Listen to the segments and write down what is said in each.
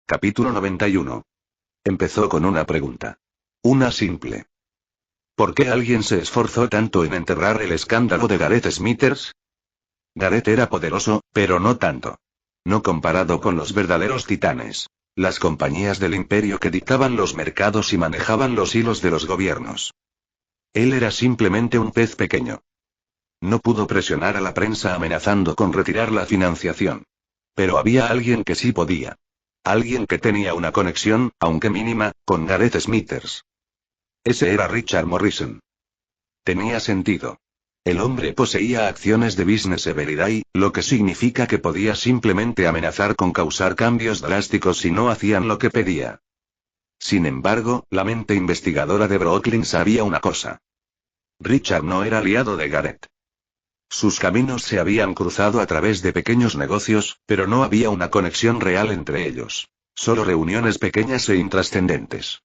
Capítulo 91. Empezó con una pregunta. Una simple. ¿Por qué alguien se esforzó tanto en enterrar el escándalo de Gareth Smithers? Gareth era poderoso, pero no tanto. No comparado con los verdaderos titanes. Las compañías del imperio que dictaban los mercados y manejaban los hilos de los gobiernos. Él era simplemente un pez pequeño. No pudo presionar a la prensa amenazando con retirar la financiación. Pero había alguien que sí podía. Alguien que tenía una conexión, aunque mínima, con Gareth Smithers. Ese era Richard Morrison. Tenía sentido. El hombre poseía acciones de Business Everyday, lo que significa que podía simplemente amenazar con causar cambios drásticos si no hacían lo que pedía. Sin embargo, la mente investigadora de Brooklyn sabía una cosa. Richard no era aliado de Gareth. Sus caminos se habían cruzado a través de pequeños negocios, pero no había una conexión real entre ellos. Solo reuniones pequeñas e intrascendentes.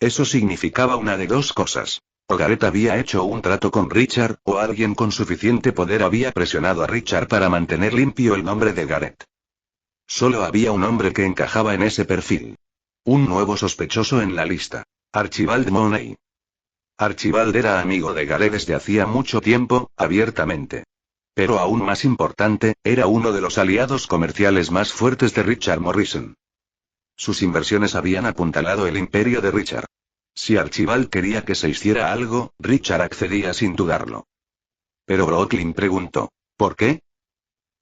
Eso significaba una de dos cosas. O Gareth había hecho un trato con Richard, o alguien con suficiente poder había presionado a Richard para mantener limpio el nombre de Gareth. Solo había un hombre que encajaba en ese perfil. Un nuevo sospechoso en la lista. Archibald Mooney. Archibald era amigo de Gareth desde hacía mucho tiempo, abiertamente. Pero aún más importante, era uno de los aliados comerciales más fuertes de Richard Morrison. Sus inversiones habían apuntalado el imperio de Richard. Si Archibald quería que se hiciera algo, Richard accedía sin dudarlo. Pero Brooklyn preguntó, ¿por qué?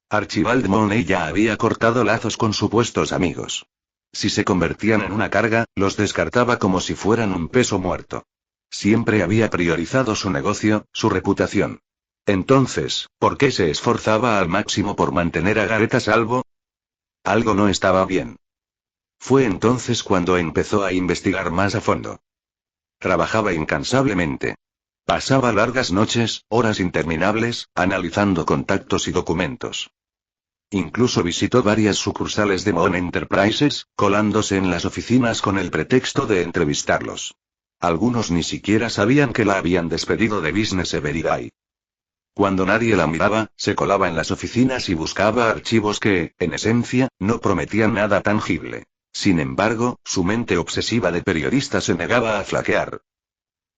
Archibald Mooney ya había cortado lazos con supuestos amigos. Si se convertían en una carga, los descartaba como si fueran un peso muerto. Siempre había priorizado su negocio, su reputación. Entonces, ¿por qué se esforzaba al máximo por mantener a Gareth a salvo? Algo no estaba bien. Fue entonces cuando empezó a investigar más a fondo. Trabajaba incansablemente. Pasaba largas noches, horas interminables, analizando contactos y documentos. Incluso visitó varias sucursales de Moon Enterprises, colándose en las oficinas con el pretexto de entrevistarlos. Algunos ni siquiera sabían que la habían despedido de Business Everyday. Cuando nadie la miraba, se colaba en las oficinas y buscaba archivos que, en esencia, no prometían nada tangible. Sin embargo, su mente obsesiva de periodista se negaba a flaquear.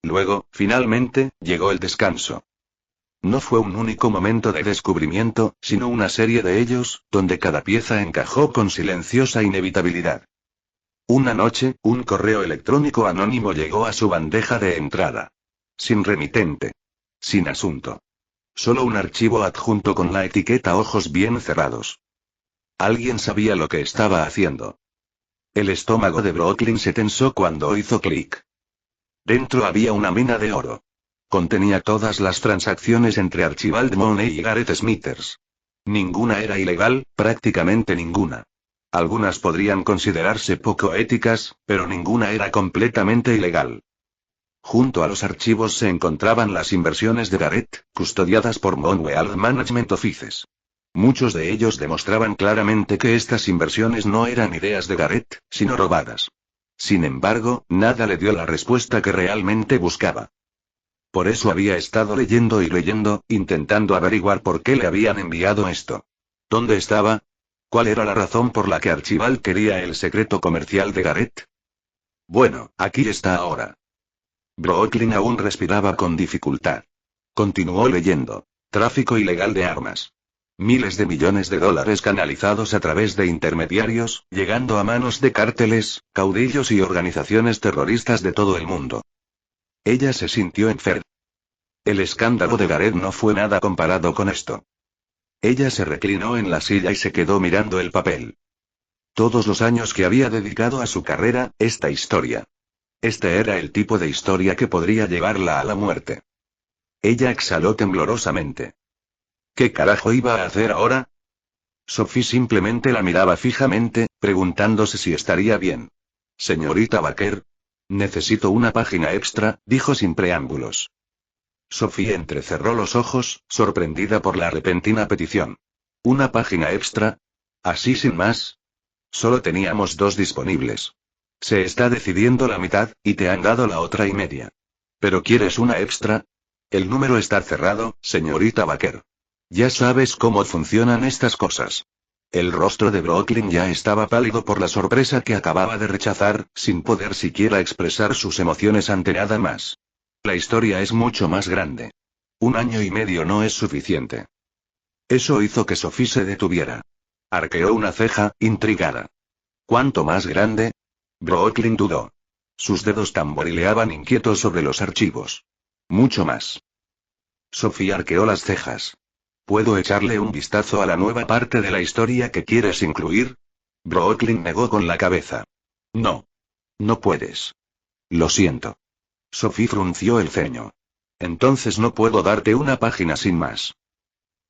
Luego, finalmente, llegó el descanso. No fue un único momento de descubrimiento, sino una serie de ellos, donde cada pieza encajó con silenciosa inevitabilidad. Una noche, un correo electrónico anónimo llegó a su bandeja de entrada. Sin remitente. Sin asunto. Solo un archivo adjunto con la etiqueta ojos bien cerrados. Alguien sabía lo que estaba haciendo. El estómago de Brooklyn se tensó cuando hizo clic. Dentro había una mina de oro. Contenía todas las transacciones entre Archibald Mooney y Gareth Smithers. Ninguna era ilegal, prácticamente ninguna. Algunas podrían considerarse poco éticas, pero ninguna era completamente ilegal. Junto a los archivos se encontraban las inversiones de Gareth, custodiadas por Moon Wealth Management Offices. Muchos de ellos demostraban claramente que estas inversiones no eran ideas de Gareth, sino robadas. Sin embargo, nada le dio la respuesta que realmente buscaba. Por eso había estado leyendo y leyendo, intentando averiguar por qué le habían enviado esto. ¿Dónde estaba? ¿Cuál era la razón por la que Archibald quería el secreto comercial de Gareth? Bueno, aquí está ahora. Brooklyn aún respiraba con dificultad. Continuó leyendo. Tráfico ilegal de armas. Miles de millones de dólares canalizados a través de intermediarios, llegando a manos de cárteles, caudillos y organizaciones terroristas de todo el mundo. Ella se sintió enferma. El escándalo de Gareth no fue nada comparado con esto. Ella se reclinó en la silla y se quedó mirando el papel. Todos los años que había dedicado a su carrera, esta historia. Este era el tipo de historia que podría llevarla a la muerte. Ella exhaló temblorosamente. ¿Qué carajo iba a hacer ahora? Sophie simplemente la miraba fijamente, preguntándose si estaría bien. Señorita Baker. Necesito una página extra, dijo sin preámbulos. Sophie entrecerró los ojos, sorprendida por la repentina petición. ¿Una página extra? ¿Así sin más? Solo teníamos 2 disponibles. Se está decidiendo la mitad, y te han dado la otra y media. ¿Pero quieres una extra? El número está cerrado, señorita Baker. Ya sabes cómo funcionan estas cosas. El rostro de Brooklyn ya estaba pálido por la sorpresa que acababa de rechazar, sin poder siquiera expresar sus emociones ante nada más. La historia es mucho más grande. 1 año y medio no es suficiente. Eso hizo que Sophie se detuviera. Arqueó una ceja, intrigada. ¿Cuánto más grande? Brooklyn dudó. Sus dedos tamborileaban inquietos sobre los archivos. Mucho más. Sophie arqueó las cejas. ¿Puedo echarle un vistazo a la nueva parte de la historia que quieres incluir? Brooklyn negó con la cabeza. No. No puedes. Lo siento. Sophie frunció el ceño. Entonces no puedo darte una página sin más.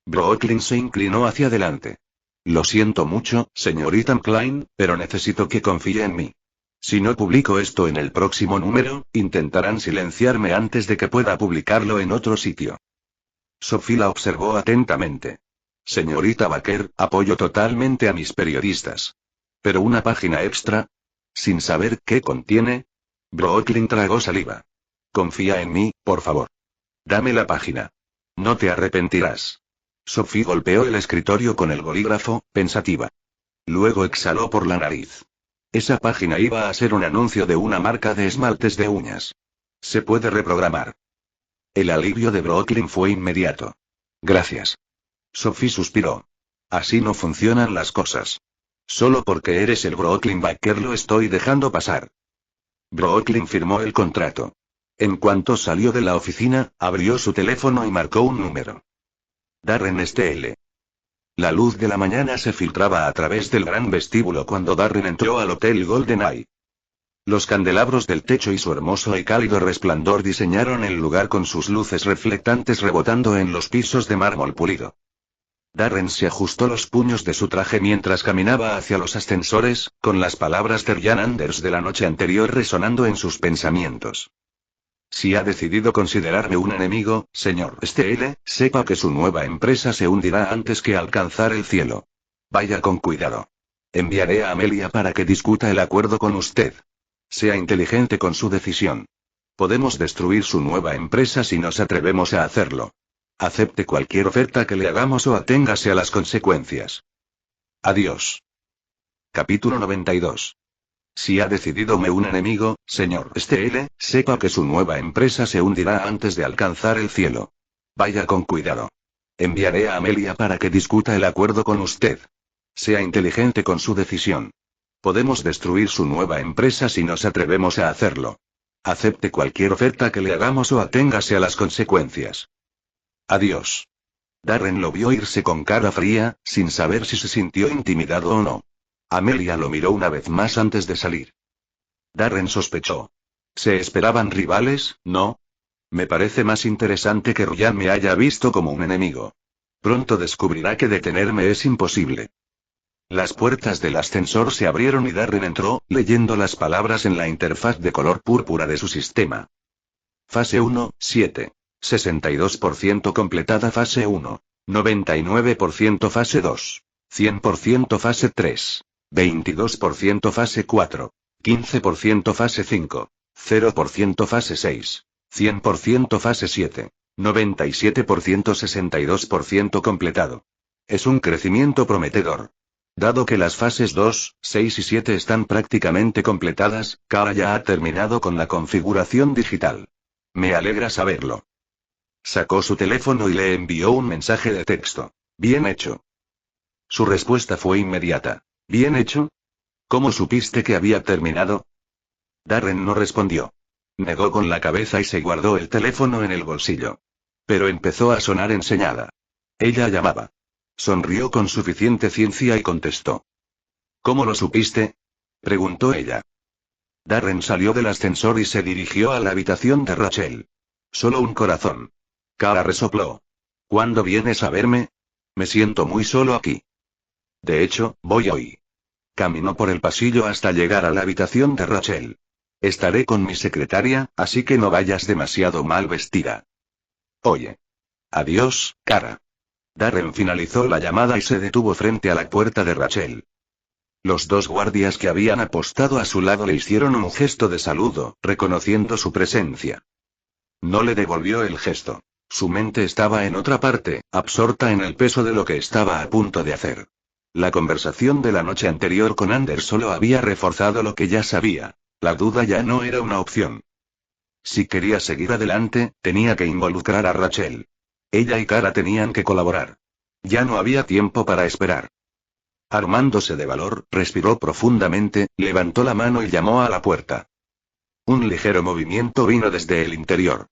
Brooklyn se inclinó hacia adelante. Lo siento mucho, señorita Klein, pero necesito que confíe en mí. Si no publico esto en el próximo número, intentarán silenciarme antes de que pueda publicarlo en otro sitio. Sophie la observó atentamente. Señorita Baker, apoyo totalmente a mis periodistas. ¿Pero una página extra? ¿Sin saber qué contiene? Brooklyn tragó saliva. Confía en mí, por favor. Dame la página. No te arrepentirás. Sophie golpeó el escritorio con el bolígrafo, pensativa. Luego exhaló por la nariz. Esa página iba a ser un anuncio de una marca de esmaltes de uñas. Se puede reprogramar. El alivio de Brooklyn fue inmediato. Gracias. Sophie suspiró. Así no funcionan las cosas. Solo porque eres el Brooklyn Baker lo estoy dejando pasar. Brooklyn firmó el contrato. En cuanto salió de la oficina, abrió su teléfono y marcó un número. Darren Steele. La luz de la mañana se filtraba a través del gran vestíbulo cuando Darren entró al Hotel GoldenEye. Los candelabros del techo y su hermoso y cálido resplandor diseñaron el lugar con sus luces reflectantes rebotando en los pisos de mármol pulido. Darren se ajustó los puños de su traje mientras caminaba hacia los ascensores, con las palabras de Ryan Anders de la noche anterior resonando en sus pensamientos. Si ha decidido considerarme un enemigo, señor Steele, sepa que su nueva empresa se hundirá antes que alcanzar el cielo. Vaya con cuidado. Enviaré a Amelia para que discuta el acuerdo con usted. Sea inteligente con su decisión. Podemos destruir su nueva empresa si nos atrevemos a hacerlo. Acepte cualquier oferta que le hagamos o aténgase a las consecuencias. Adiós. Capítulo 92. Si ha decidido me un enemigo, señor Steele, sepa que su nueva empresa se hundirá antes de alcanzar el cielo. Vaya con cuidado. Enviaré a Amelia para que discuta el acuerdo con usted. Sea inteligente con su decisión. Podemos destruir su nueva empresa si nos atrevemos a hacerlo. Acepte cualquier oferta que le hagamos o aténgase a las consecuencias. Adiós. Darren lo vio irse con cara fría, sin saber si se sintió intimidado o no. Amelia lo miró una vez más antes de salir. Darren sospechó. ¿Se esperaban rivales, no? Me parece más interesante que Ryan me haya visto como un enemigo. Pronto descubrirá que detenerme es imposible. Las puertas del ascensor se abrieron y Darren entró, leyendo las palabras en la interfaz de color púrpura de su sistema. Fase 1, 7. 62% completada fase 1. 99% fase 2. 100% fase 3. 22% fase 4. 15% fase 5. 0% fase 6. 100% fase 7. 97% 62% completado. Es un crecimiento prometedor. Dado que las fases 2, 6 y 7 están prácticamente completadas, Kara ya ha terminado con la configuración digital. Me alegra saberlo. Sacó su teléfono y le envió un mensaje de texto. Bien hecho. Su respuesta fue inmediata. ¿Bien hecho? ¿Cómo supiste que había terminado? Darren no respondió. Negó con la cabeza y se guardó el teléfono en el bolsillo. Pero empezó a sonar enseñada. Ella llamaba. Sonrió con suficiente ciencia y contestó. ¿Cómo lo supiste? Preguntó ella. Darren salió del ascensor y se dirigió a la habitación de Rachel. Solo un corazón. Kara resopló. ¿Cuándo vienes a verme? Me siento muy solo aquí. De hecho, voy hoy. Caminó por el pasillo hasta llegar a la habitación de Rachel. Estaré con mi secretaria, así que no vayas demasiado mal vestida. Oye. Adiós, Kara. Darren finalizó la llamada y se detuvo frente a la puerta de Rachel. Los dos guardias que habían apostado a su lado le hicieron un gesto de saludo, reconociendo su presencia. No le devolvió el gesto. Su mente estaba en otra parte, absorta en el peso de lo que estaba a punto de hacer. La conversación de la noche anterior con Anders solo había reforzado lo que ya sabía. La duda ya no era una opción. Si quería seguir adelante, tenía que involucrar a Rachel. Ella y Kara tenían que colaborar. Ya no había tiempo para esperar. Armándose de valor, respiró profundamente, levantó la mano y llamó a la puerta. Un ligero movimiento vino desde el interior.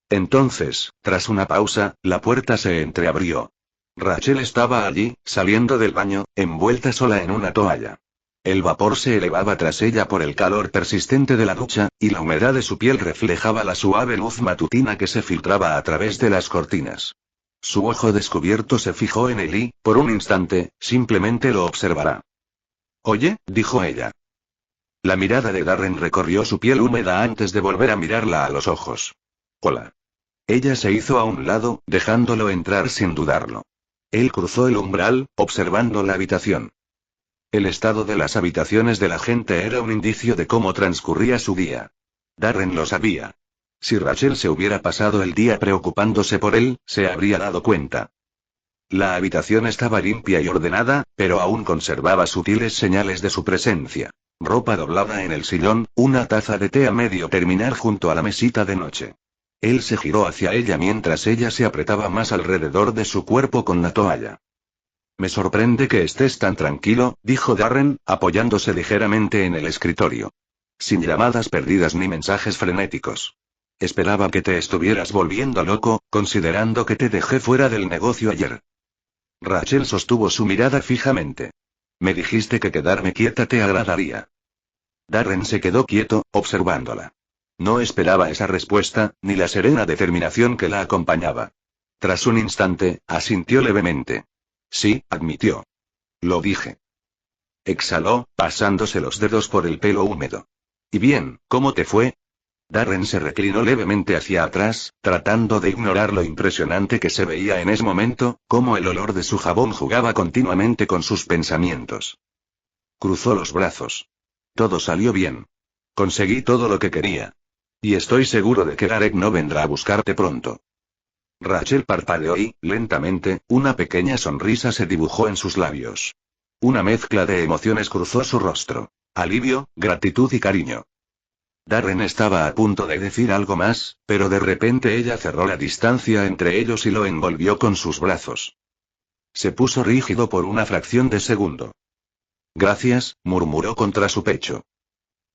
Entonces, tras una pausa, la puerta se entreabrió. Rachel estaba allí, saliendo del baño, envuelta sola en una toalla. El vapor se elevaba tras ella por el calor persistente de la ducha, y la humedad de su piel reflejaba la suave luz matutina que se filtraba a través de las cortinas. Su ojo descubierto se fijó en él y, por un instante, simplemente lo observará. «Oye», dijo ella. La mirada de Darren recorrió su piel húmeda antes de volver a mirarla a los ojos. «Hola». Ella se hizo a un lado, dejándolo entrar sin dudarlo. Él cruzó el umbral, observando la habitación. El estado de las habitaciones de la gente era un indicio de cómo transcurría su día. Darren lo sabía. Si Rachel se hubiera pasado el día preocupándose por él, se habría dado cuenta. La habitación estaba limpia y ordenada, pero aún conservaba sutiles señales de su presencia. Ropa doblada en el sillón, una taza de té a medio terminar junto a la mesita de noche. Él se giró hacia ella mientras ella se apretaba más alrededor de su cuerpo con la toalla. «Me sorprende que estés tan tranquilo», dijo Darren, apoyándose ligeramente en el escritorio. «Sin llamadas perdidas ni mensajes frenéticos. Esperaba que te estuvieras volviendo loco, considerando que te dejé fuera del negocio ayer». Rachel sostuvo su mirada fijamente. «Me dijiste que quedarme quieta te agradaría». Darren se quedó quieto, observándola. No esperaba esa respuesta, ni la serena determinación que la acompañaba. Tras un instante, asintió levemente. «Sí», admitió. «Lo dije». Exhaló, pasándose los dedos por el pelo húmedo. «¿Y bien, cómo te fue?» Darren se reclinó levemente hacia atrás, tratando de ignorar lo impresionante que se veía en ese momento, cómo el olor de su jabón jugaba continuamente con sus pensamientos. Cruzó los brazos. «Todo salió bien. Conseguí todo lo que quería. Y estoy seguro de que Gareth no vendrá a buscarte pronto». Rachel parpadeó y, lentamente, una pequeña sonrisa se dibujó en sus labios. Una mezcla de emociones cruzó su rostro. Alivio, gratitud y cariño. Darren estaba a punto de decir algo más, pero de repente ella cerró la distancia entre ellos y lo envolvió con sus brazos. Se puso rígido por una fracción de segundo. «Gracias», murmuró contra su pecho.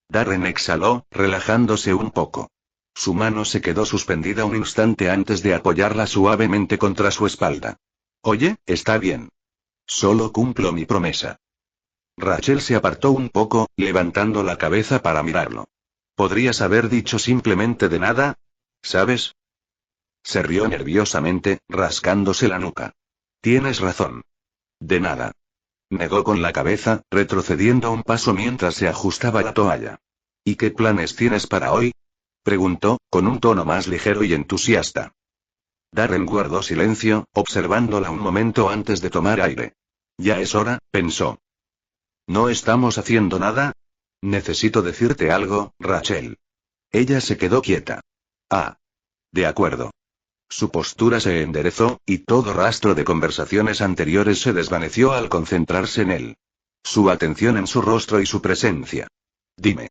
Darren exhaló, relajándose un poco. Su mano se quedó suspendida un instante antes de apoyarla suavemente contra su espalda. «Oye, está bien. Solo cumplo mi promesa». Rachel se apartó un poco, levantando la cabeza para mirarlo. «Podrías haber dicho simplemente de nada, ¿sabes?». Se rió nerviosamente, rascándose la nuca. «Tienes razón. De nada». Negó con la cabeza, retrocediendo un paso mientras se ajustaba la toalla. «¿Y qué planes tienes para hoy?», preguntó, con un tono más ligero y entusiasta. Darren guardó silencio, observándola un momento antes de tomar aire. «Ya es hora», pensó. «¿No estamos haciendo nada? Necesito decirte algo, Rachel». Ella se quedó quieta. «Ah. De acuerdo». Su postura se enderezó, y todo rastro de conversaciones anteriores se desvaneció al concentrarse en él. Su atención en su rostro y su presencia. «Dime».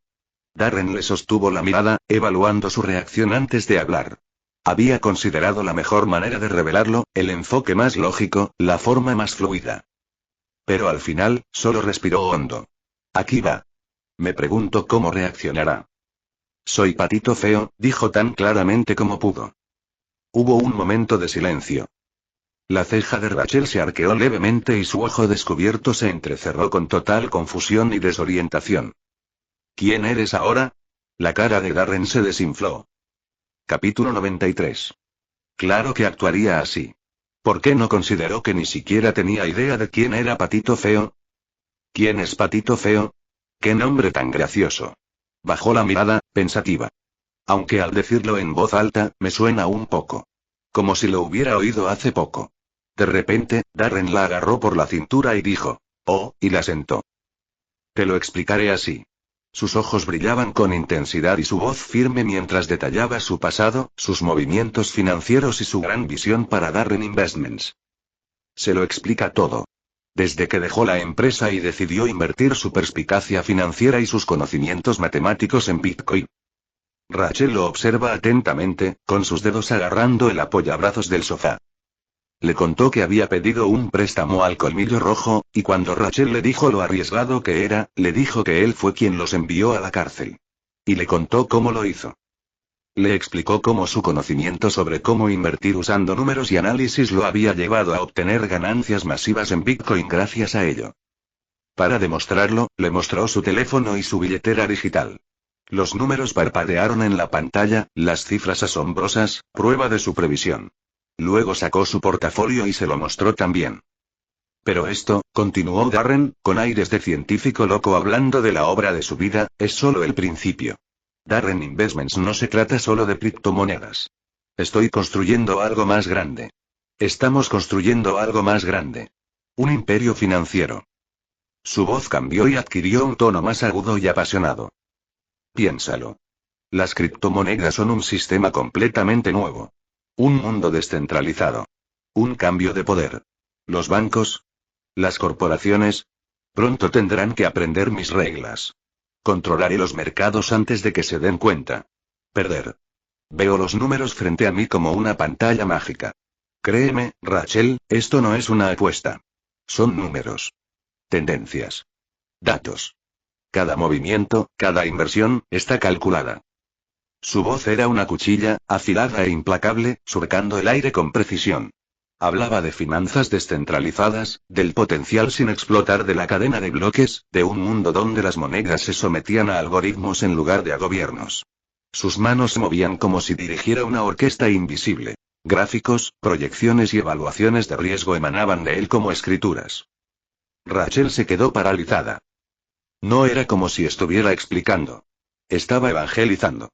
Darren le sostuvo la mirada, evaluando su reacción antes de hablar. Había considerado la mejor manera de revelarlo, el enfoque más lógico, la forma más fluida. Pero al final, solo respiró hondo. «Aquí va. Me pregunto cómo reaccionará». «Soy Patito Feo», dijo tan claramente como pudo. Hubo un momento de silencio. La ceja de Rachel se arqueó levemente y su ojo descubierto se entrecerró con total confusión y desorientación. «¿Quién eres ahora?». La cara de Darren se desinfló. Capítulo 93. Claro que actuaría así. ¿Por qué no consideró que ni siquiera tenía idea de quién era Patito Feo? ¿Quién es Patito Feo? ¡Qué nombre tan gracioso! Bajó la mirada, pensativa. Aunque al decirlo en voz alta, me suena un poco. Como si lo hubiera oído hace poco. De repente, Darren la agarró por la cintura y dijo, «Oh», y la sentó. «Te lo explicaré así». Sus ojos brillaban con intensidad y su voz firme mientras detallaba su pasado, sus movimientos financieros y su gran visión para Darren Investments. Se lo explica todo. Desde que dejó la empresa y decidió invertir su perspicacia financiera y sus conocimientos matemáticos en Bitcoin. Rachel lo observa atentamente, con sus dedos agarrando el apoyabrazos del sofá. Le contó que había pedido un préstamo al Colmillo Rojo, y cuando Rachel le dijo lo arriesgado que era, le dijo que él fue quien los envió a la cárcel. Y le contó cómo lo hizo. Le explicó cómo su conocimiento sobre cómo invertir usando números y análisis lo había llevado a obtener ganancias masivas en Bitcoin gracias a ello. Para demostrarlo, le mostró su teléfono y su billetera digital. Los números parpadearon en la pantalla, las cifras asombrosas, prueba de su previsión. Luego sacó su portafolio y se lo mostró también. Pero esto, continuó Darren, con aires de científico loco hablando de la obra de su vida, es solo el principio. Darren Investments no se trata solo de criptomonedas. Estoy construyendo algo más grande. Estamos construyendo algo más grande. Un imperio financiero. Su voz cambió y adquirió un tono más agudo y apasionado. Piénsalo. Las criptomonedas son un sistema completamente nuevo. Un mundo descentralizado. Un cambio de poder. Los bancos. Las corporaciones. Pronto tendrán que aprender mis reglas. Controlaré los mercados antes de que se den cuenta. Perder. Veo los números frente a mí como una pantalla mágica. Créeme, Rachel, esto no es una apuesta. Son números. Tendencias. Datos. Cada movimiento, cada inversión, está calculada. Su voz era una cuchilla, afilada e implacable, surcando el aire con precisión. Hablaba de finanzas descentralizadas, del potencial sin explotar de la cadena de bloques, de un mundo donde las monedas se sometían a algoritmos en lugar de a gobiernos. Sus manos se movían como si dirigiera una orquesta invisible. Gráficos, proyecciones y evaluaciones de riesgo emanaban de él como escrituras. Rachel se quedó paralizada. No era como si estuviera explicando. Estaba evangelizando.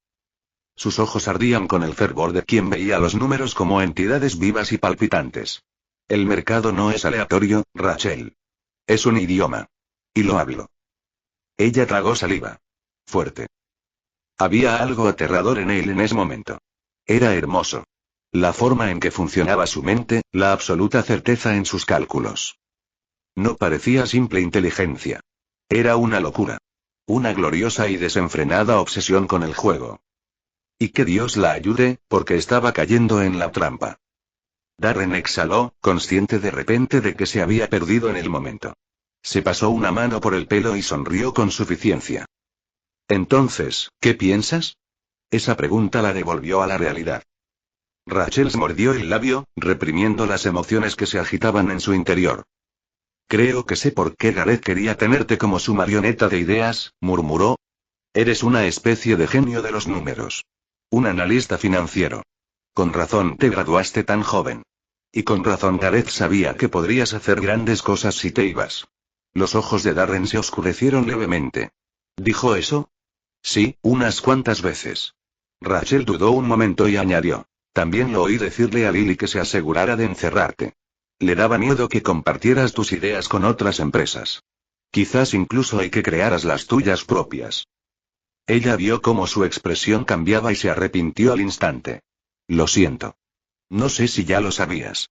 Sus ojos ardían con el fervor de quien veía los números como entidades vivas y palpitantes. El mercado no es aleatorio, Rachel. Es un idioma. Y lo hablo. Ella tragó saliva. Fuerte. Había algo aterrador en él en ese momento. Era hermoso. La forma en que funcionaba su mente, la absoluta certeza en sus cálculos. No parecía simple inteligencia. Era una locura. Una gloriosa y desenfrenada obsesión con el juego. Y que Dios la ayude, porque estaba cayendo en la trampa. Darren exhaló, consciente de repente de que se había perdido en el momento. Se pasó una mano por el pelo y sonrió con suficiencia. Entonces, ¿qué piensas? Esa pregunta la devolvió a la realidad. Rachel se mordió el labio, reprimiendo las emociones que se agitaban en su interior. Creo que sé por qué Gareth quería tenerte como su marioneta de ideas, murmuró. Eres una especie de genio de los números. Un analista financiero. Con razón te graduaste tan joven. Y con razón Gareth sabía que podrías hacer grandes cosas si te ibas. Los ojos de Darren se oscurecieron levemente. ¿Dijo eso? Sí, unas cuantas veces. Rachel dudó un momento y añadió. También lo oí decirle a Lily que se asegurara de encerrarte. Le daba miedo que compartieras tus ideas con otras empresas. Quizás incluso hay que crearas las tuyas propias. Ella vio cómo su expresión cambiaba y se arrepintió al instante. Lo siento. No sé si ya lo sabías.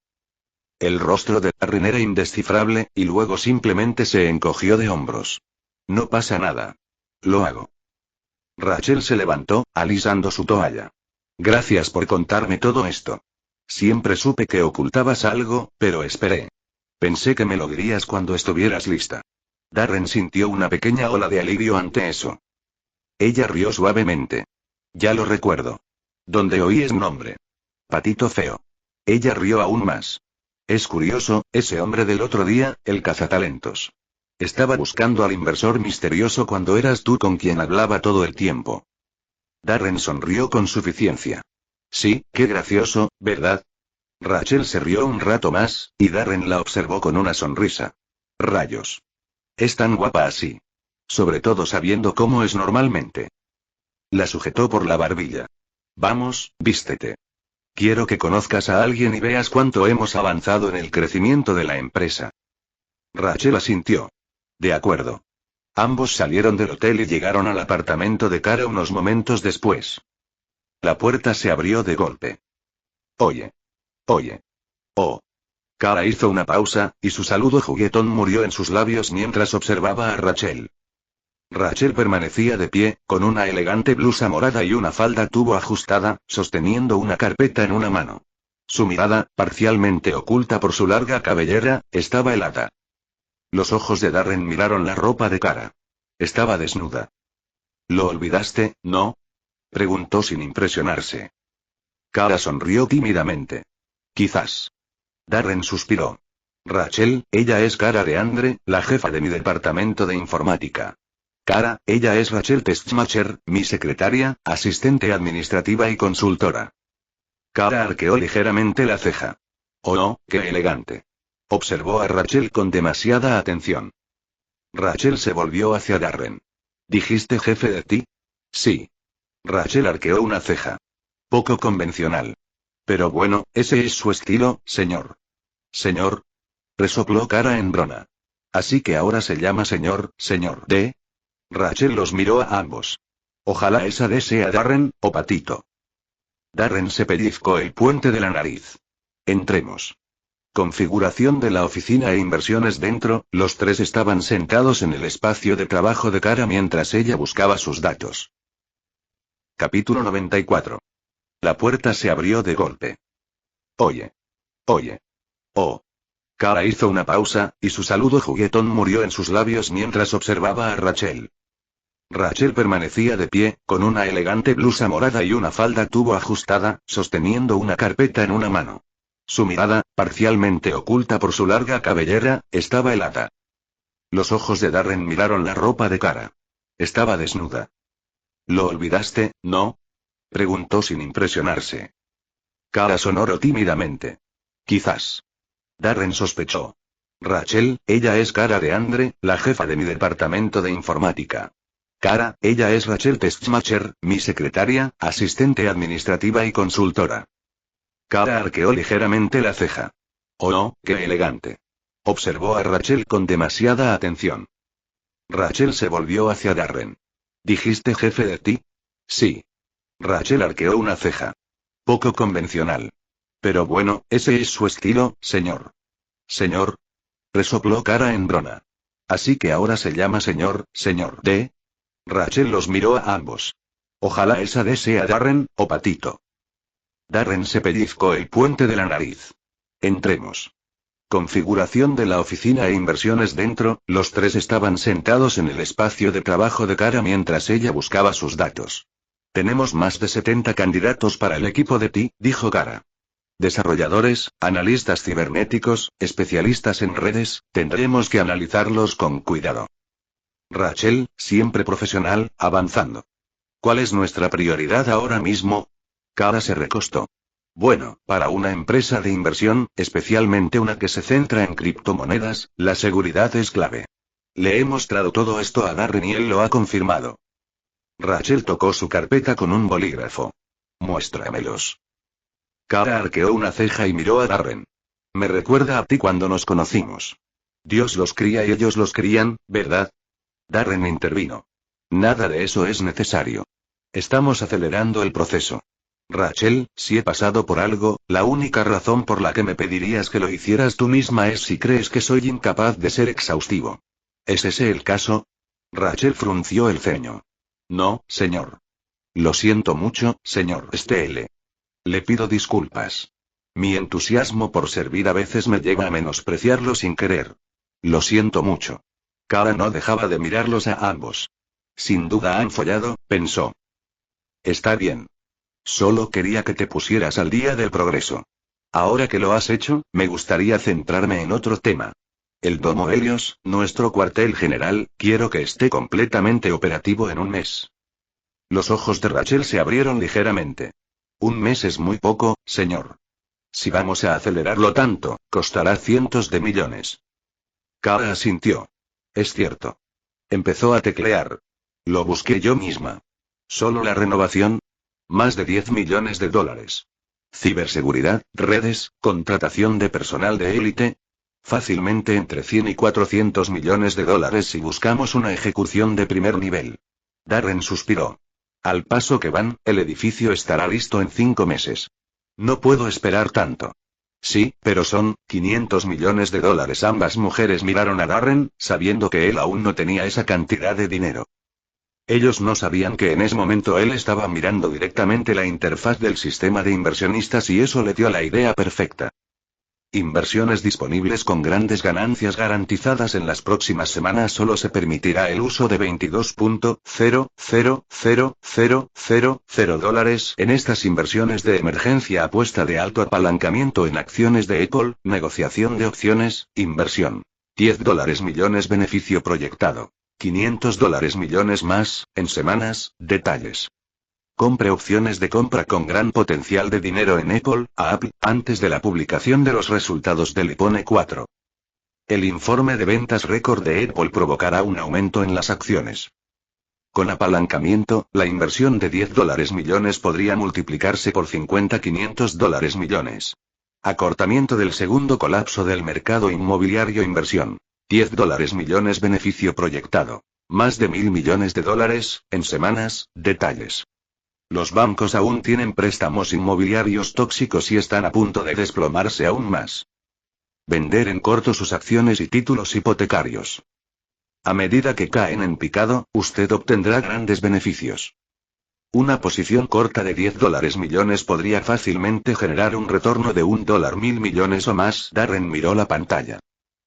El rostro de Darren era indescifrable, y luego simplemente se encogió de hombros. No pasa nada. Lo hago. Rachel se levantó, alisando su toalla. Gracias por contarme todo esto. Siempre supe que ocultabas algo, pero esperé. Pensé que me lo dirías cuando estuvieras lista. Darren sintió una pequeña ola de alivio ante eso. Ella rió suavemente. Ya lo recuerdo. Donde oí ese nombre. Patito feo. Ella rió aún más. Es curioso, ese hombre del otro día, el cazatalentos. Estaba buscando al inversor misterioso cuando eras tú con quien hablaba todo el tiempo. Darren sonrió con suficiencia. Sí, qué gracioso, ¿verdad? Rachel se rió un rato más, y Darren la observó con una sonrisa. Rayos. Es tan guapa así. Sobre todo sabiendo cómo es normalmente. La sujetó por la barbilla. Vamos, vístete. Quiero que conozcas a alguien y veas cuánto hemos avanzado en el crecimiento de la empresa. Rachel asintió. De acuerdo. Ambos salieron del hotel y llegaron al apartamento de Cara unos momentos después. La puerta se abrió de golpe. Oye. Oye. Oh. Kara hizo una pausa, y su saludo juguetón murió en sus labios mientras observaba a Rachel. Rachel permanecía de pie, con una elegante blusa morada y una falda tubo ajustada, sosteniendo una carpeta en una mano. Su mirada, parcialmente oculta por su larga cabellera, estaba helada. Los ojos de Darren miraron la ropa de Kara. Estaba desnuda. ¿Lo olvidaste, no? Preguntó sin impresionarse. Kara sonrió tímidamente. Quizás. Darren suspiró. Rachel, ella es Kara DeAndre, la jefa de mi departamento de informática. Kara, ella es Rachel Testmacher, mi secretaria, asistente administrativa y consultora. Kara arqueó ligeramente la ceja. Oh no, qué elegante. Observó a Rachel con demasiada atención. Rachel se volvió hacia Darren. ¿Dijiste jefe de ti? Sí. Rachel arqueó una ceja. Poco convencional. Pero bueno, ese es su estilo, señor. Señor. Resopló Kara en broma. Así que ahora se llama señor D. Rachel los miró a ambos. Ojalá esa D sea Darren, o Patito. Darren se pellizcó el puente de la nariz. Entremos. Configuración de la oficina e inversiones dentro, los tres estaban sentados en el espacio de trabajo de Kara mientras ella buscaba sus datos. Capítulo 94. La puerta se abrió de golpe. Oye. Oh. Kara hizo una pausa, y su saludo juguetón murió en sus labios mientras observaba a Rachel. Rachel permanecía de pie, con una elegante blusa morada y una falda tubo ajustada, sosteniendo una carpeta en una mano. Su mirada, parcialmente oculta por su larga cabellera, estaba helada. Los ojos de Darren miraron la ropa de Kara. Estaba desnuda. ¿Lo olvidaste, no? Preguntó sin impresionarse. Kara sonoró tímidamente. Quizás. Darren sospechó. Rachel, ella es Kara DeAndre, la jefa de mi departamento de informática. Kara, ella es Rachel Testmacher, mi secretaria, asistente administrativa y consultora. Kara arqueó ligeramente la ceja. Oh no, qué elegante. Observó a Rachel con demasiada atención. Rachel se volvió hacia Darren. ¿Dijiste jefe de ti? Sí. Rachel arqueó una ceja. Poco convencional. Pero bueno, ese es su estilo, señor. Señor. Resopló Kara en broma. Así que ahora se llama señor D. Rachel los miró a ambos. Ojalá esa D sea Darren, o Patito. Darren se pellizcó el puente de la nariz. Entremos. Configuración de la oficina e inversiones dentro, los tres estaban sentados en el espacio de trabajo de Kara mientras ella buscaba sus datos. Tenemos más de 70 candidatos para el equipo de TI, dijo Kara. Desarrolladores, analistas cibernéticos, especialistas en redes, tendremos que analizarlos con cuidado. Rachel, siempre profesional, avanzando. ¿Cuál es nuestra prioridad ahora mismo? Kara se recostó. Bueno, para una empresa de inversión, especialmente una que se centra en criptomonedas, la seguridad es clave. Le he mostrado todo esto a Darren y él lo ha confirmado. Rachel tocó su carpeta con un bolígrafo. Muéstramelos. Kara arqueó una ceja y miró a Darren. Me recuerda a ti cuando nos conocimos. Dios los cría y ellos los crían, ¿verdad? Darren intervino. Nada de eso es necesario. Estamos acelerando el proceso. Rachel, si he pasado por algo, la única razón por la que me pedirías que lo hicieras tú misma es si crees que soy incapaz de ser exhaustivo. ¿Es ese el caso? Rachel frunció el ceño. No, señor. Lo siento mucho, señor Steele. Le pido disculpas. Mi entusiasmo por servir a veces me lleva a menospreciarlo sin querer. Lo siento mucho. Kara no dejaba de mirarlos a ambos. Sin duda han follado, pensó. Está bien. Solo quería que te pusieras al día del progreso. Ahora que lo has hecho, me gustaría centrarme en otro tema. El Domo Helios, nuestro cuartel general, quiero que esté completamente operativo en un mes. Los ojos de Rachel se abrieron ligeramente. Un mes es muy poco, señor. Si vamos a acelerarlo tanto, costará cientos de millones. Kara asintió. Es cierto. Empezó a teclear. Lo busqué yo misma. ¿Solo la renovación? Más de 10 millones de dólares. Ciberseguridad, redes, contratación de personal de élite. Fácilmente entre 100 y 400 millones de dólares si buscamos una ejecución de primer nivel. Darren suspiró. Al paso que van, el edificio estará listo en 5 meses. No puedo esperar tanto. Sí, pero son $500 millones. Ambas mujeres miraron a Darren, sabiendo que él aún no tenía esa cantidad de dinero. Ellos no sabían que en ese momento él estaba mirando directamente la interfaz del sistema de inversionistas y eso le dio la idea perfecta. Inversiones disponibles con grandes ganancias garantizadas en las próximas semanas. Solo se permitirá el uso de $22.00000 en estas inversiones de emergencia. Apuesta de alto apalancamiento en acciones de Apple, negociación de opciones, inversión. $10 millones. Beneficio proyectado. $500 millones más, en semanas, detalles. Compre opciones de compra con gran potencial de dinero en Apple, antes de la publicación de los resultados del iPhone 4. El informe de ventas récord de Apple provocará un aumento en las acciones. Con apalancamiento, la inversión de $10 millones podría multiplicarse por 500 dólares millones. Acortamiento del segundo colapso del mercado inmobiliario. Inversión. $10 millones. Beneficio proyectado. Más de $1.000 millones, en semanas, detalles. Los bancos aún tienen préstamos inmobiliarios tóxicos y están a punto de desplomarse aún más. Vender en corto sus acciones y títulos hipotecarios. A medida que caen en picado, usted obtendrá grandes beneficios. Una posición corta de $10 millones podría fácilmente generar un retorno de $1.000 millones o más. Darren miró la pantalla.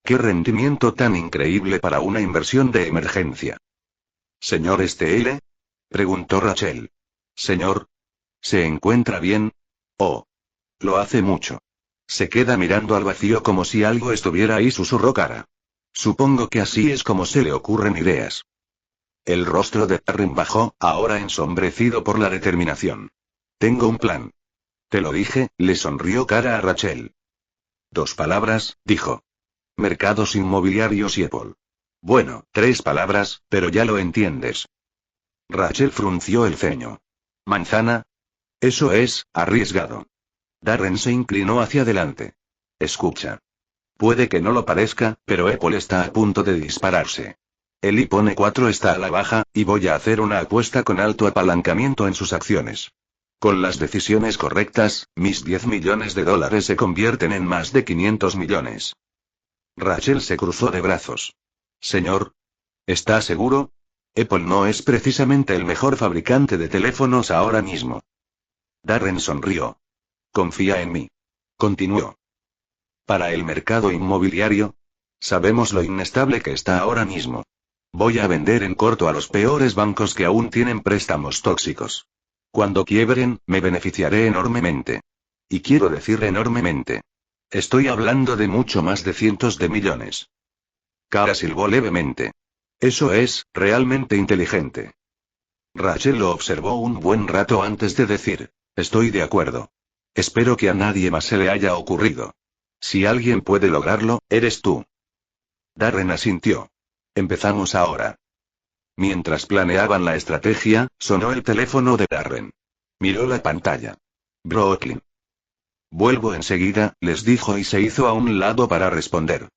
¡Qué rendimiento tan increíble para una inversión de emergencia! ¿Señor STL? Preguntó Rachel. Señor. ¿Se encuentra bien? Oh. Lo hace mucho. Se queda mirando al vacío como si algo estuviera ahí. Susurró Kara. Supongo que así es como se le ocurren ideas. El rostro de Darren bajó, ahora ensombrecido por la determinación. Tengo un plan. Te lo dije, le sonrió Kara a Rachel. 2 palabras, dijo. Mercados inmobiliarios y Apple. Bueno, 3 palabras, pero ya lo entiendes. Rachel frunció el ceño. ¿Manzana? Eso es, arriesgado. Darren se inclinó hacia adelante. Escucha. Puede que no lo parezca, pero Apple está a punto de dispararse. El iPhone 4 está a la baja, y voy a hacer una apuesta con alto apalancamiento en sus acciones. Con las decisiones correctas, mis $10 millones se convierten en más de 500 millones. Rachel se cruzó de brazos. Señor. ¿Está seguro? Apple no es precisamente el mejor fabricante de teléfonos ahora mismo. Darren sonrió. Confía en mí. Continuó. Para el mercado inmobiliario, sabemos lo inestable que está ahora mismo. Voy a vender en corto a los peores bancos que aún tienen préstamos tóxicos. Cuando quiebren, me beneficiaré enormemente. Y quiero decir enormemente. Estoy hablando de mucho más de cientos de millones. Kara silbó levemente. Eso es, realmente inteligente. Rachel lo observó un buen rato antes de decir, estoy de acuerdo. Espero que a nadie más se le haya ocurrido. Si alguien puede lograrlo, eres tú. Darren asintió. Empezamos ahora. Mientras planeaban la estrategia, sonó el teléfono de Darren. Miró la pantalla. Brooklyn. Vuelvo enseguida, les dijo y se hizo a un lado para responder.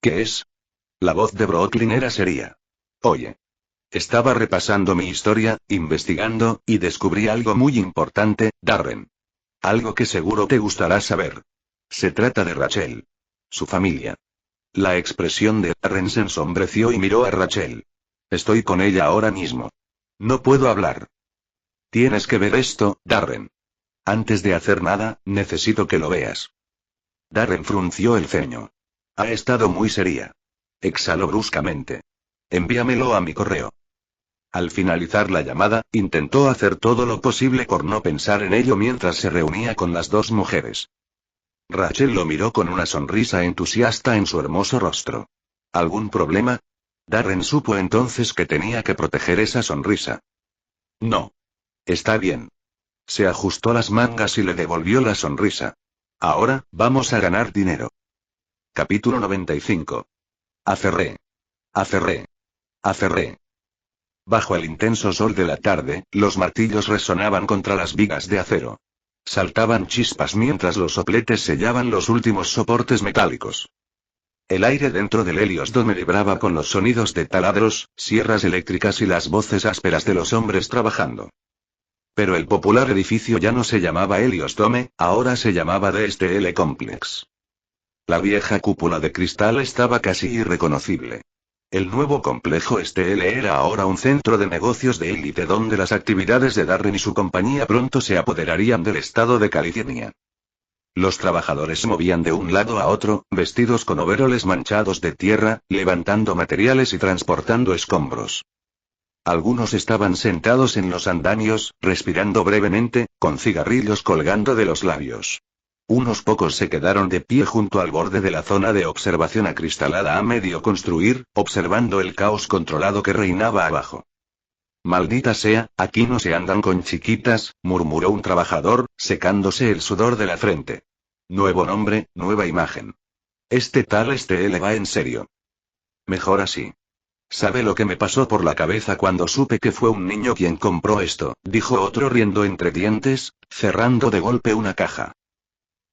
¿Qué es? La voz de Brooklyn era seria. Oye. Estaba repasando mi historia, investigando, y descubrí algo muy importante, Darren. Algo que seguro te gustará saber. Se trata de Rachel. Su familia. La expresión de Darren se ensombreció y miró a Rachel. Estoy con ella ahora mismo. No puedo hablar. Tienes que ver esto, Darren. Antes de hacer nada, necesito que lo veas. Darren frunció el ceño. Ha estado muy seria. Exhaló bruscamente. Envíamelo a mi correo. Al finalizar la llamada, intentó hacer todo lo posible por no pensar en ello mientras se reunía con las 2 mujeres. Rachel lo miró con una sonrisa entusiasta en su hermoso rostro. ¿Algún problema? Darren supo entonces que tenía que proteger esa sonrisa. No. Está bien. Se ajustó las mangas y le devolvió la sonrisa. Ahora, vamos a ganar dinero. Capítulo 95. Aferré. Aferré. Aferré. Bajo el intenso sol de la tarde, los martillos resonaban contra las vigas de acero. Saltaban chispas mientras los sopletes sellaban los últimos soportes metálicos. El aire dentro del Helios Dome vibraba con los sonidos de taladros, sierras eléctricas y las voces ásperas de los hombres trabajando. Pero el popular edificio ya no se llamaba Helios Dome, ahora se llamaba DSTL Complex. La vieja cúpula de cristal estaba casi irreconocible. El nuevo complejo STL era ahora un centro de negocios de élite donde las actividades de Darren y su compañía pronto se apoderarían del estado de California. Los trabajadores se movían de un lado a otro, vestidos con overoles manchados de tierra, levantando materiales y transportando escombros. Algunos estaban sentados en los andamios, respirando brevemente, con cigarrillos colgando de los labios. Unos pocos se quedaron de pie junto al borde de la zona de observación acristalada a medio construir, observando el caos controlado que reinaba abajo. Maldita sea, aquí no se andan con chiquitas, murmuró un trabajador, secándose el sudor de la frente. Nuevo nombre, nueva imagen. Este tal STL va en serio. Mejor así. ¿Sabe lo que me pasó por la cabeza cuando supe que fue un niño quien compró esto?, dijo otro riendo entre dientes, cerrando de golpe una caja.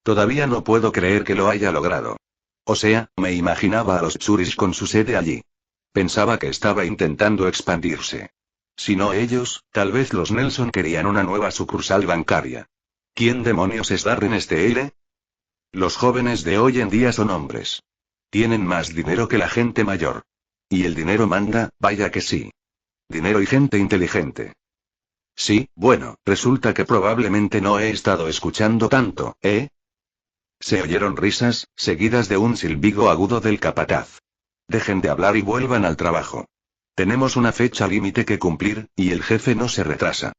Todavía no puedo creer que lo haya logrado. O sea, me imaginaba a los Tsuris con su sede allí. Pensaba que estaba intentando expandirse. Si no ellos, tal vez los Nelson querían una nueva sucursal bancaria. ¿Quién demonios es Darren STL? Los jóvenes de hoy en día son hombres. Tienen más dinero que la gente mayor. Y el dinero manda, vaya que sí. Dinero y gente inteligente. Sí, bueno, resulta que probablemente no he estado escuchando tanto, ¿eh? Se oyeron risas, seguidas de un silbido agudo del capataz. Dejen de hablar y vuelvan al trabajo. Tenemos una fecha límite que cumplir, y el jefe no se retrasa.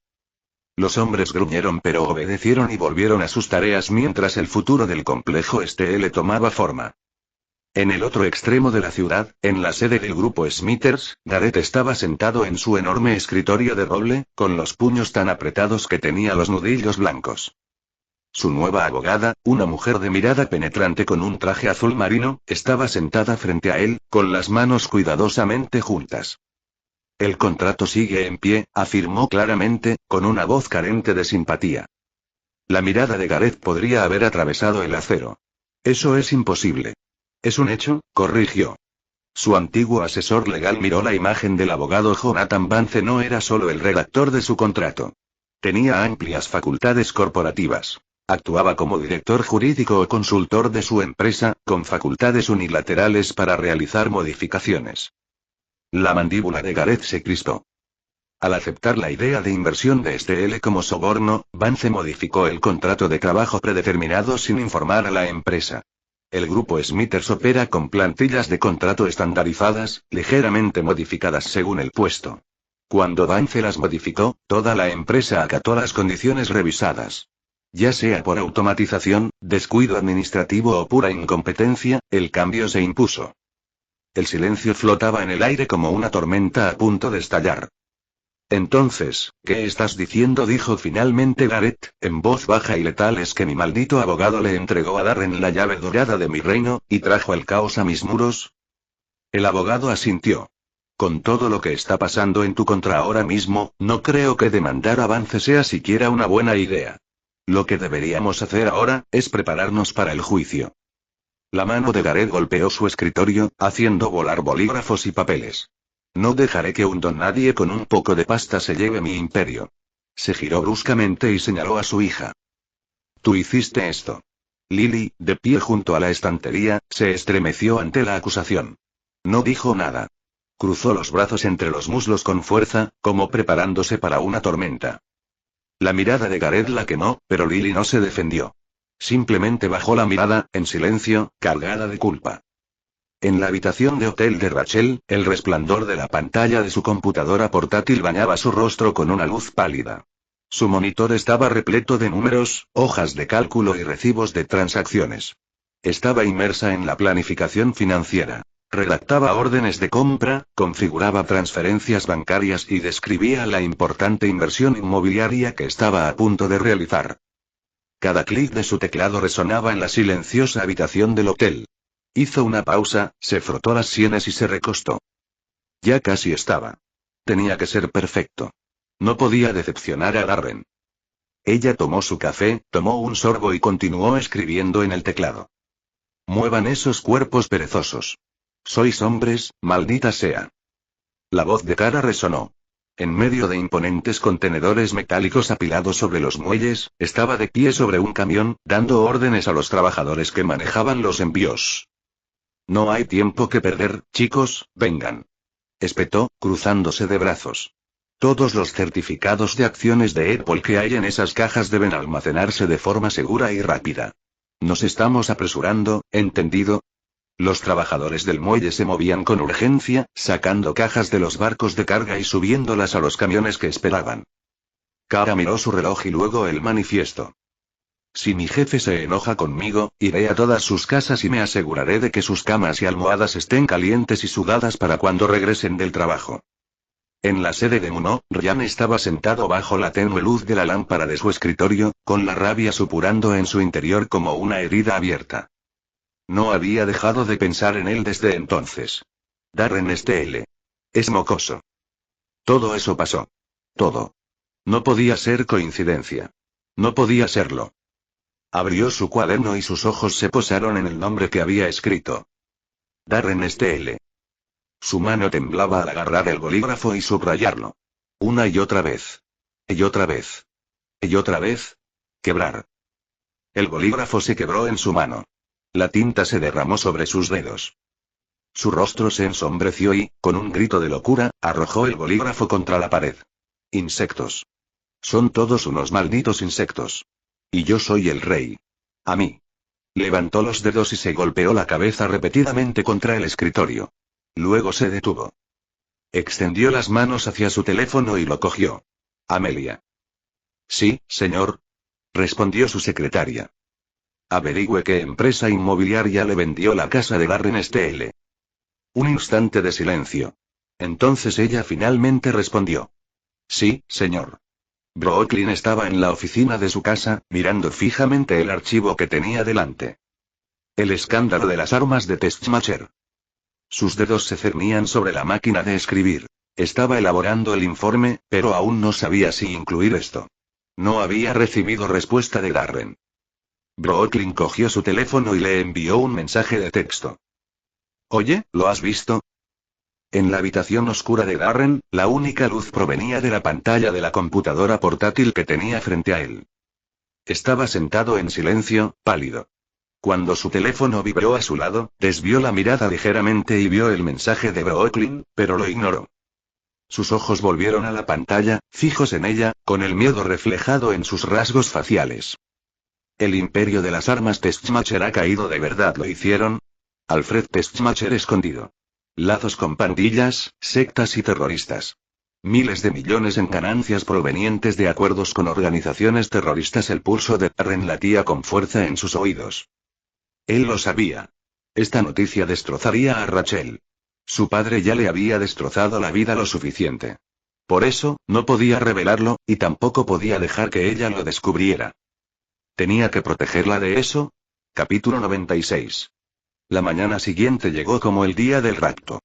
Los hombres gruñeron pero obedecieron y volvieron a sus tareas mientras el futuro del complejo STL tomaba forma. En el otro extremo de la ciudad, en la sede del grupo Smithers, Gareth estaba sentado en su enorme escritorio de roble, con los puños tan apretados que tenía los nudillos blancos. Su nueva abogada, una mujer de mirada penetrante con un traje azul marino, estaba sentada frente a él, con las manos cuidadosamente juntas. El contrato sigue en pie, afirmó claramente, con una voz carente de simpatía. La mirada de Gareth podría haber atravesado el acero. Eso es imposible. Es un hecho, corrigió. Su antiguo asesor legal miró la imagen del abogado Jonathan Vance. No era solo el redactor de su contrato. Tenía amplias facultades corporativas. Actuaba como director jurídico o consultor de su empresa, con facultades unilaterales para realizar modificaciones. La mandíbula de Gareth se crispó. Al aceptar la idea de inversión de STL como soborno, Vance modificó el contrato de trabajo predeterminado sin informar a la empresa. El grupo Smithers opera con plantillas de contrato estandarizadas, ligeramente modificadas según el puesto. Cuando Vance las modificó, toda la empresa acató las condiciones revisadas. Ya sea por automatización, descuido administrativo o pura incompetencia, el cambio se impuso. El silencio flotaba en el aire como una tormenta a punto de estallar. Entonces, ¿qué estás diciendo?, dijo finalmente Gareth, en voz baja y letal. Es que mi maldito abogado le entregó a Darren la llave dorada de mi reino, y trajo el caos a mis muros. El abogado asintió. Con todo lo que está pasando en tu contra ahora mismo, no creo que demandar avance sea siquiera una buena idea. Lo que deberíamos hacer ahora, es prepararnos para el juicio. La mano de Gareth golpeó su escritorio, haciendo volar bolígrafos y papeles. No dejaré que un don nadie con un poco de pasta se lleve mi imperio. Se giró bruscamente y señaló a su hija. Tú hiciste esto. Lily, de pie junto a la estantería, se estremeció ante la acusación. No dijo nada. Cruzó los brazos entre los muslos con fuerza, como preparándose para una tormenta. La mirada de Gareth la quemó, pero Lily no se defendió. Simplemente bajó la mirada, en silencio, cargada de culpa. En la habitación de hotel de Rachel, el resplandor de la pantalla de su computadora portátil bañaba su rostro con una luz pálida. Su monitor estaba repleto de números, hojas de cálculo y recibos de transacciones. Estaba inmersa en la planificación financiera. Redactaba órdenes de compra, configuraba transferencias bancarias y describía la importante inversión inmobiliaria que estaba a punto de realizar. Cada clic de su teclado resonaba en la silenciosa habitación del hotel. Hizo una pausa, se frotó las sienes y se recostó. Ya casi estaba. Tenía que ser perfecto. No podía decepcionar a Darren. Ella tomó su café, tomó un sorbo y continuó escribiendo en el teclado. Muevan esos cuerpos perezosos. Sois hombres, maldita sea. La voz de Tara resonó. En medio de imponentes contenedores metálicos apilados sobre los muelles, estaba de pie sobre un camión, dando órdenes a los trabajadores que manejaban los envíos. No hay tiempo que perder, chicos, vengan. Espetó, cruzándose de brazos. Todos los certificados de acciones de Apple que hay en esas cajas deben almacenarse de forma segura y rápida. Nos estamos apresurando, ¿entendido? Los trabajadores del muelle se movían con urgencia, sacando cajas de los barcos de carga y subiéndolas a los camiones que esperaban. Kara miró su reloj y luego el manifiesto. Si mi jefe se enoja conmigo, iré a todas sus casas y me aseguraré de que sus camas y almohadas estén calientes y sudadas para cuando regresen del trabajo. En la sede de Muno, Ryan estaba sentado bajo la tenue luz de la lámpara de su escritorio, con la rabia supurando en su interior como una herida abierta. No había dejado de pensar en él desde entonces. Darren Steele. Es mocoso. Todo eso pasó. Todo. No podía ser coincidencia. No podía serlo. Abrió su cuaderno y sus ojos se posaron en el nombre que había escrito. Darren Steele. Su mano temblaba al agarrar el bolígrafo y subrayarlo. Una y otra vez. Y otra vez. Y otra vez. Quebrar. El bolígrafo se quebró en su mano. La tinta se derramó sobre sus dedos. Su rostro se ensombreció y, con un grito de locura, arrojó el bolígrafo contra la pared. Insectos. Son todos unos malditos insectos. Y yo soy el rey. A mí. Levantó los dedos y se golpeó la cabeza repetidamente contra el escritorio. Luego se detuvo. Extendió las manos hacia su teléfono y lo cogió. Amelia. Sí, señor. Respondió su secretaria. Averigüe qué empresa inmobiliaria le vendió la casa de Darren Steele. Un instante de silencio. Entonces ella finalmente respondió. Sí, señor. Brooklyn estaba en la oficina de su casa, mirando fijamente el archivo que tenía delante. El escándalo de las armas de Testmacher. Sus dedos se cernían sobre la máquina de escribir. Estaba elaborando el informe, pero aún no sabía si incluir esto. No había recibido respuesta de Darren. Brooklyn cogió su teléfono y le envió un mensaje de texto. Oye, ¿lo has visto? En la habitación oscura de Darren, la única luz provenía de la pantalla de la computadora portátil que tenía frente a él. Estaba sentado en silencio, pálido. Cuando su teléfono vibró a su lado, desvió la mirada ligeramente y vio el mensaje de Brooklyn, pero lo ignoró. Sus ojos volvieron a la pantalla, fijos en ella, con el miedo reflejado en sus rasgos faciales. El imperio de las armas Testmacher ha caído, ¿de verdad lo hicieron? Alfred Testmacher escondido. Lazos con pandillas, sectas y terroristas. Miles de millones en ganancias provenientes de acuerdos con organizaciones terroristas. El pulso de Darren latía con fuerza en sus oídos. Él lo sabía. Esta noticia destrozaría a Rachel. Su padre ya le había destrozado la vida lo suficiente. Por eso, no podía revelarlo, y tampoco podía dejar que ella lo descubriera. Tenía que protegerla de eso. Capítulo 96. La mañana siguiente llegó como el día del rapto.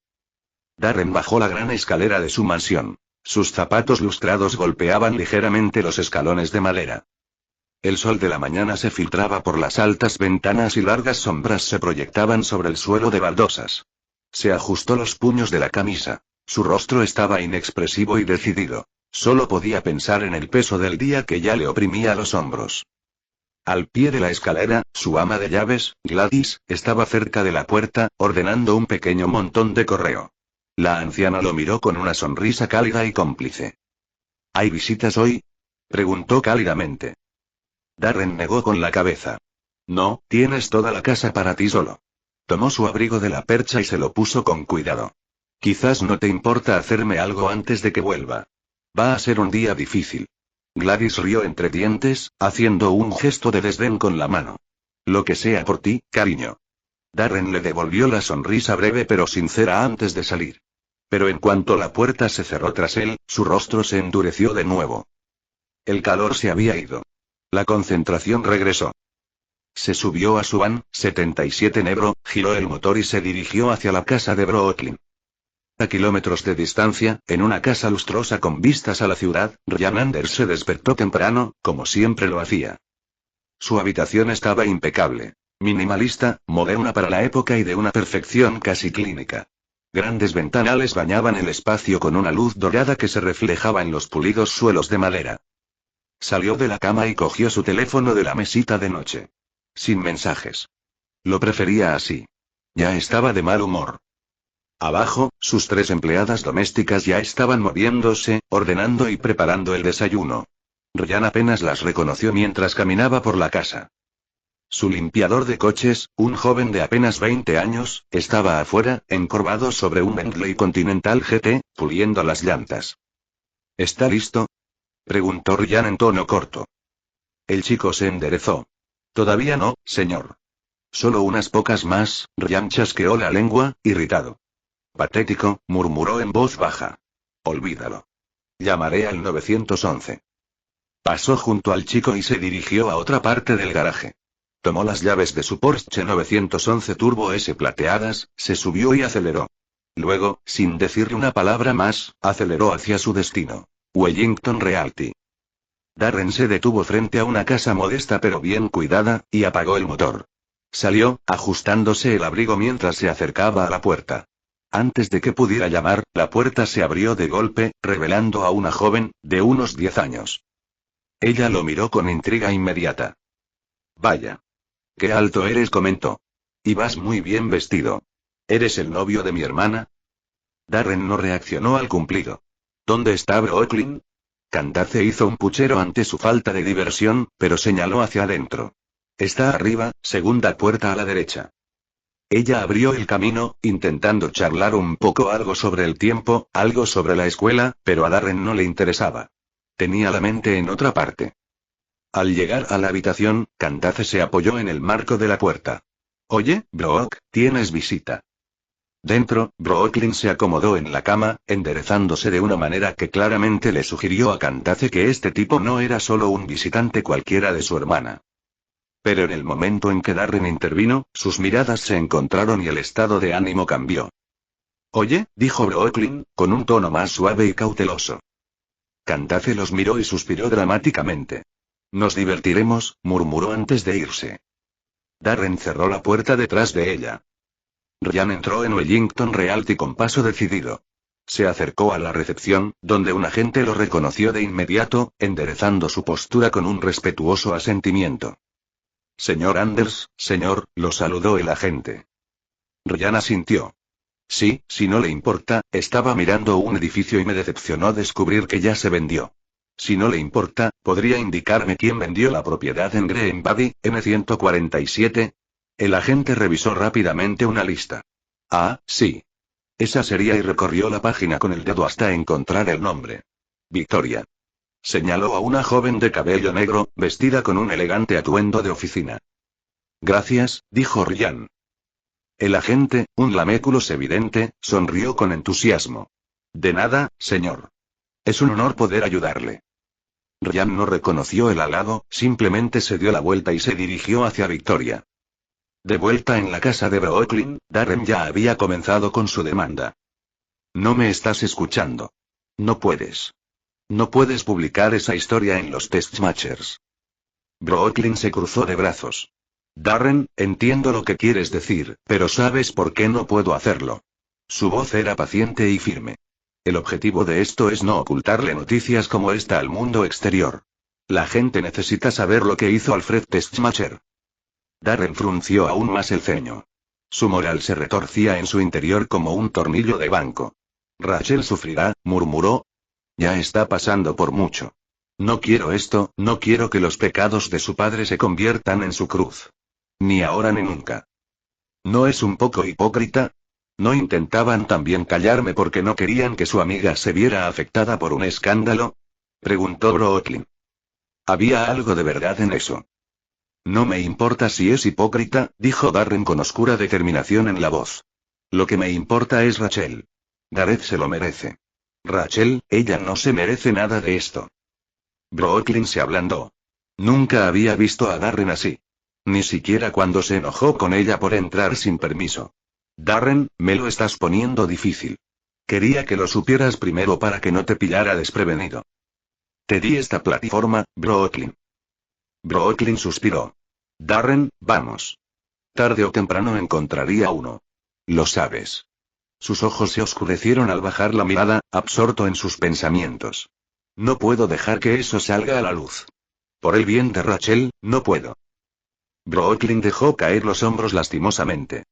Darren bajó la gran escalera de su mansión. Sus zapatos lustrados golpeaban ligeramente los escalones de madera. El sol de la mañana se filtraba por las altas ventanas y largas sombras se proyectaban sobre el suelo de baldosas. Se ajustó los puños de la camisa. Su rostro estaba inexpresivo y decidido. Solo podía pensar en el peso del día que ya le oprimía los hombros. Al pie de la escalera, su ama de llaves, Gladys, estaba cerca de la puerta, ordenando un pequeño montón de correo. La anciana lo miró con una sonrisa cálida y cómplice. ¿Hay visitas hoy? Preguntó cálidamente. Darren negó con la cabeza. No, tienes toda la casa para ti solo. Tomó su abrigo de la percha y se lo puso con cuidado. Quizás no te importa hacerme algo antes de que vuelva. Va a ser un día difícil. Gladys rió entre dientes, haciendo un gesto de desdén con la mano. Lo que sea por ti, cariño. Darren le devolvió la sonrisa breve pero sincera antes de salir. Pero en cuanto la puerta se cerró tras él, su rostro se endureció de nuevo. El calor se había ido. La concentración regresó. Se subió a su van, 77 Nebro, giró el motor y se dirigió hacia la casa de Brooklyn. A kilómetros de distancia, en una casa lustrosa con vistas a la ciudad, Ryan Anders se despertó temprano, como siempre lo hacía. Su habitación estaba impecable. Minimalista, moderna para la época y de una perfección casi clínica. Grandes ventanales bañaban el espacio con una luz dorada que se reflejaba en los pulidos suelos de madera. Salió de la cama y cogió su teléfono de la mesita de noche. Sin mensajes. Lo prefería así. Ya estaba de mal humor. Abajo, sus 3 empleadas domésticas ya estaban moviéndose, ordenando y preparando el desayuno. Ryan apenas las reconoció mientras caminaba por la casa. Su limpiador de coches, un joven de apenas 20 años, estaba afuera, encorvado sobre un Bentley Continental GT, puliendo las llantas. ¿Está listo?, preguntó Ryan en tono corto. El chico se enderezó. Todavía no, señor. Solo unas pocas más. Ryan chasqueó la lengua, irritado. Patético, murmuró en voz baja. Olvídalo. Llamaré al 911. Pasó junto al chico y se dirigió a otra parte del garaje. Tomó las llaves de su Porsche 911 Turbo S plateadas, se subió y aceleró. Luego, sin decirle una palabra más, aceleró hacia su destino. Wellington Realty. Darren se detuvo frente a una casa modesta pero bien cuidada, y apagó el motor. Salió, ajustándose el abrigo mientras se acercaba a la puerta. Antes de que pudiera llamar, la puerta se abrió de golpe, revelando a una joven, de unos 10 años. Ella lo miró con intriga inmediata. Vaya. Qué alto eres, comentó. Y vas muy bien vestido. ¿Eres el novio de mi hermana? Darren no reaccionó al cumplido. ¿Dónde está Brooklyn? Candace hizo un puchero ante su falta de diversión, pero señaló hacia adentro. Está arriba, segunda puerta a la derecha. Ella abrió el camino, intentando charlar un poco algo sobre el tiempo, algo sobre la escuela, pero a Darren no le interesaba. Tenía la mente en otra parte. Al llegar a la habitación, Candace se apoyó en el marco de la puerta. Oye, Brook, tienes visita. Dentro, Brooklyn se acomodó en la cama, enderezándose de una manera que claramente le sugirió a Candace que este tipo no era solo un visitante cualquiera de su hermana. Pero en el momento en que Darren intervino, sus miradas se encontraron y el estado de ánimo cambió. Oye, dijo Brooklyn, con un tono más suave y cauteloso. Candace los miró y suspiró dramáticamente. Nos divertiremos, murmuró antes de irse. Darren cerró la puerta detrás de ella. Ryan entró en Wellington Realty con paso decidido. Se acercó a la recepción, donde un agente lo reconoció de inmediato, enderezando su postura con un respetuoso asentimiento. Señor Anders, señor, lo saludó el agente. Ryan asintió. Sí, si no le importa, estaba mirando un edificio y me decepcionó descubrir que ya se vendió. Si no le importa, ¿podría indicarme quién vendió la propiedad en Green Valley, N147? El agente revisó rápidamente una lista. Ah, sí. Esa sería y recorrió la página con el dedo hasta encontrar el nombre. Victoria. Señaló a una joven de cabello negro, vestida con un elegante atuendo de oficina. Gracias, dijo Ryan. El agente, un laméculos evidente, sonrió con entusiasmo. De nada, señor. Es un honor poder ayudarle. Ryan no reconoció el halago, simplemente se dio la vuelta y se dirigió hacia Victoria. De vuelta en la casa de Brooklyn, Darren ya había comenzado con su demanda. No me estás escuchando. No puedes. No puedes publicar esa historia en los test matchers. Brooklyn se cruzó de brazos. Darren, entiendo lo que quieres decir, pero ¿sabes por qué no puedo hacerlo? Su voz era paciente y firme. El objetivo de esto es no ocultarle noticias como esta al mundo exterior. La gente necesita saber lo que hizo Alfred Testmacher. Darren frunció aún más el ceño. Su moral se retorcía en su interior como un tornillo de banco. Rachel sufrirá, murmuró. Ya está pasando por mucho. No quiero esto, no quiero que los pecados de su padre se conviertan en su cruz. Ni ahora ni nunca. ¿No es un poco hipócrita? ¿No intentaban también callarme porque no querían que su amiga se viera afectada por un escándalo? Preguntó Brooklyn. Había algo de verdad en eso. No me importa si es hipócrita, dijo Darren con oscura determinación en la voz. Lo que me importa es Rachel. Gareth se lo merece. Rachel, ella no se merece nada de esto. Brooklyn se ablandó. Nunca había visto a Darren así. Ni siquiera cuando se enojó con ella por entrar sin permiso. Darren, me lo estás poniendo difícil. Quería que lo supieras primero para que no te pillara desprevenido. Te di esta plataforma, Brooklyn. Brooklyn suspiró. Darren, vamos. Tarde o temprano encontraría uno. Lo sabes. Sus ojos se oscurecieron al bajar la mirada, absorto en sus pensamientos. No puedo dejar que eso salga a la luz. Por el bien de Rachel, no puedo. Brooklyn dejó caer los hombros lastimosamente.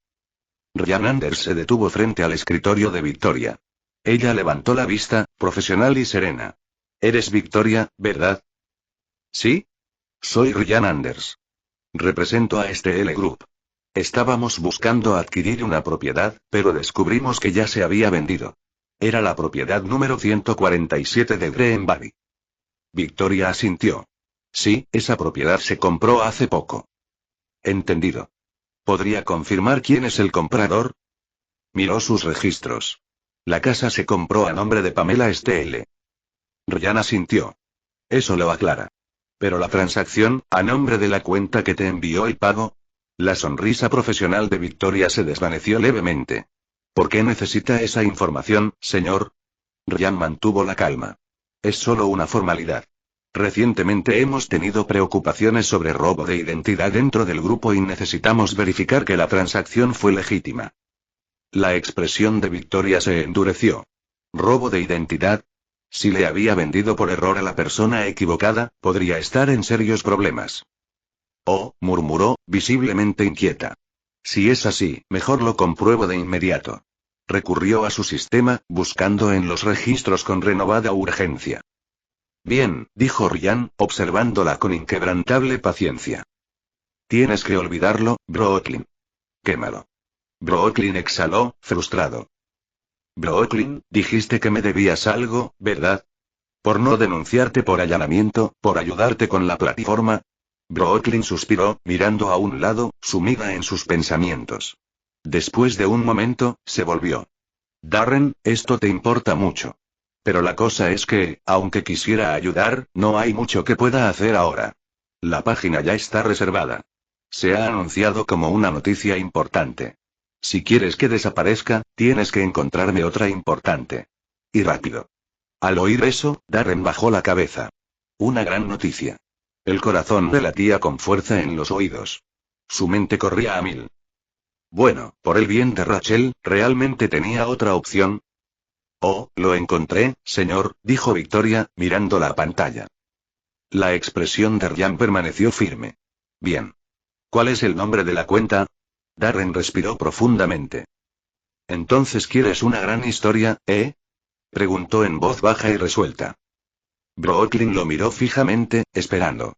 Ryan Anders se detuvo frente al escritorio de Victoria. Ella levantó la vista, profesional y serena. Eres Victoria, ¿verdad? ¿Sí? Soy Ryan Anders. Represento a STL Group. Estábamos buscando adquirir una propiedad, pero descubrimos que ya se había vendido. Era la propiedad número 147 de Greenbury. Victoria asintió. Sí, esa propiedad se compró hace poco. Entendido. ¿Podría confirmar quién es el comprador? Miró sus registros. La casa se compró a nombre de Pamela STL. Ryan asintió. Eso lo aclara. Pero la transacción, a nombre de la cuenta que te envió el pago. La sonrisa profesional de Victoria se desvaneció levemente. ¿Por qué necesita esa información, señor? Ryan mantuvo la calma. Es solo una formalidad. Recientemente hemos tenido preocupaciones sobre robo de identidad dentro del grupo y necesitamos verificar que la transacción fue legítima. La expresión de Victoria se endureció. ¿Robo de identidad? Si le había vendido por error a la persona equivocada, podría estar en serios problemas. Oh, murmuró, visiblemente inquieta. Si es así, mejor lo compruebo de inmediato. Recurrió a su sistema, buscando en los registros con renovada urgencia. Bien, dijo Ryan, observándola con inquebrantable paciencia. Tienes que olvidarlo, Brooklyn. Quémalo. Brooklyn exhaló, frustrado. Brooklyn, dijiste que me debías algo, ¿verdad? Por no denunciarte por allanamiento, por ayudarte con la plataforma. Brooklyn suspiró, mirando a un lado, sumida en sus pensamientos. Después de un momento, se volvió. Darren, esto te importa mucho. Pero la cosa es que, aunque quisiera ayudar, no hay mucho que pueda hacer ahora. La página ya está reservada. Se ha anunciado como una noticia importante. Si quieres que desaparezca, tienes que encontrarme otra importante. Y rápido. Al oír eso, Darren bajó la cabeza. Una gran noticia. El corazón le latía con fuerza en los oídos. Su mente corría a mil. Bueno, por el bien de Rachel, ¿realmente tenía otra opción? Oh, lo encontré, señor, dijo Victoria, mirando la pantalla. La expresión de Ryan permaneció firme. Bien. ¿Cuál es el nombre de la cuenta? Darren respiró profundamente. Entonces quieres una gran historia, ¿eh? Preguntó en voz baja y resuelta. Brooklyn lo miró fijamente, esperando.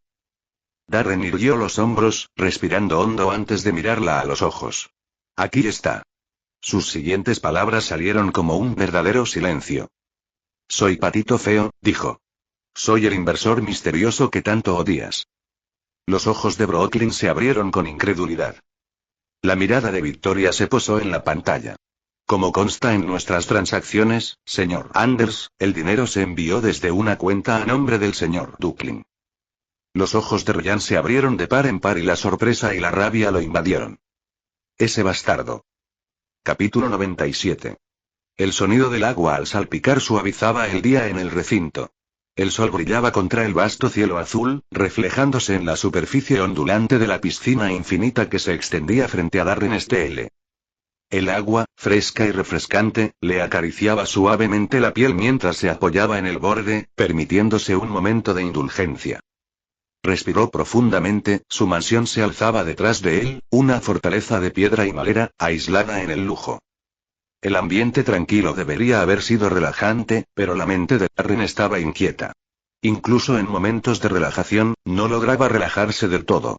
Darren irguió los hombros, respirando hondo antes de mirarla a los ojos. Aquí está. Sus siguientes palabras salieron como un verdadero silencio. Soy Patito Feo, dijo. Soy el inversor misterioso que tanto odias. Los ojos de Brooklyn se abrieron con incredulidad. La mirada de Victoria se posó en la pantalla. Como consta en nuestras transacciones, señor Anders, el dinero se envió desde una cuenta a nombre del señor Ducklin. Los ojos de Ryan se abrieron de par en par y la sorpresa y la rabia lo invadieron. Ese bastardo. Capítulo 97. El sonido del agua al salpicar suavizaba el día en el recinto. El sol brillaba contra el vasto cielo azul, reflejándose en la superficie ondulante de la piscina infinita que se extendía frente a Darren STL. El agua, fresca y refrescante, le acariciaba suavemente la piel mientras se apoyaba en el borde, permitiéndose un momento de indulgencia. Respiró profundamente, su mansión se alzaba detrás de él, una fortaleza de piedra y madera, aislada en el lujo. El ambiente tranquilo debería haber sido relajante, pero la mente de Darren estaba inquieta. Incluso en momentos de relajación, no lograba relajarse del todo.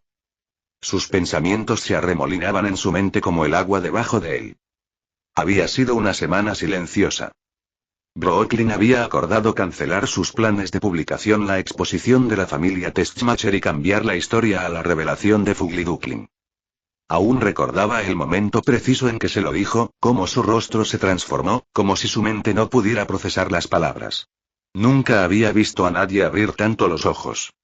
Sus pensamientos se arremolinaban en su mente como el agua debajo de él. Había sido una semana silenciosa. Brooklyn había acordado cancelar sus planes de publicación la exposición de la familia Teschmacher y cambiar la historia a la revelación de Fugly Ducklin. Aún recordaba el momento preciso en que se lo dijo, cómo su rostro se transformó, como si su mente no pudiera procesar las palabras. Nunca había visto a nadie abrir tanto los ojos.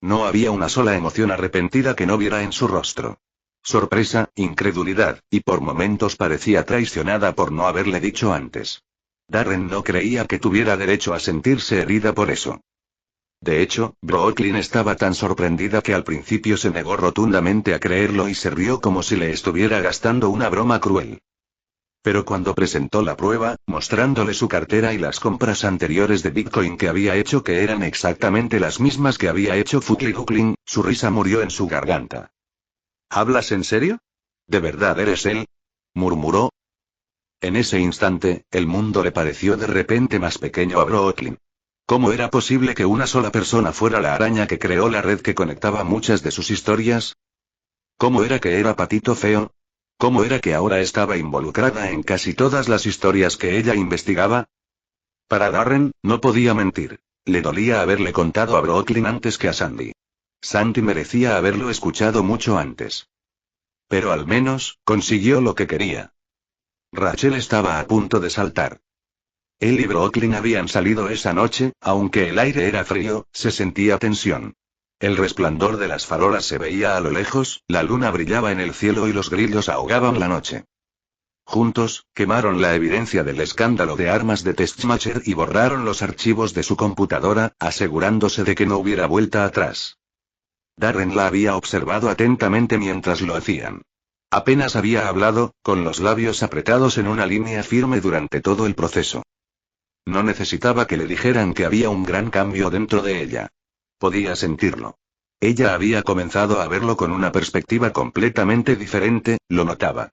No había una sola emoción arrepentida que no viera en su rostro. Sorpresa, incredulidad, y por momentos parecía traicionada por no haberle dicho antes. Darren no creía que tuviera derecho a sentirse herida por eso. De hecho, Brooklyn estaba tan sorprendida que al principio se negó rotundamente a creerlo y se rió como si le estuviera gastando una broma cruel. Pero cuando presentó la prueba, mostrándole su cartera y las compras anteriores de Bitcoin que había hecho, que eran exactamente las mismas que había hecho Fuckley Googling, su risa murió en su garganta. ¿Hablas en serio? ¿De verdad eres él? Murmuró. En ese instante, el mundo le pareció de repente más pequeño a Brooklyn. ¿Cómo era posible que una sola persona fuera la araña que creó la red que conectaba muchas de sus historias? ¿Cómo era que era Patito Feo? ¿Cómo era que ahora estaba involucrada en casi todas las historias que ella investigaba? Para Darren, no podía mentir. Le dolía haberle contado a Brooklyn antes que a Sandy. Sandy merecía haberlo escuchado mucho antes. Pero al menos, consiguió lo que quería. Rachel estaba a punto de saltar. Él y Brooklyn habían salido esa noche, aunque el aire era frío, se sentía tensión. El resplandor de las farolas se veía a lo lejos, la luna brillaba en el cielo y los grillos ahogaban la noche. Juntos, quemaron la evidencia del escándalo de armas de Testmacher y borraron los archivos de su computadora, asegurándose de que no hubiera vuelta atrás. Darren la había observado atentamente mientras lo hacían. Apenas había hablado, con los labios apretados en una línea firme durante todo el proceso. No necesitaba que le dijeran que había un gran cambio dentro de ella. Podía sentirlo. Ella había comenzado a verlo con una perspectiva completamente diferente, lo notaba.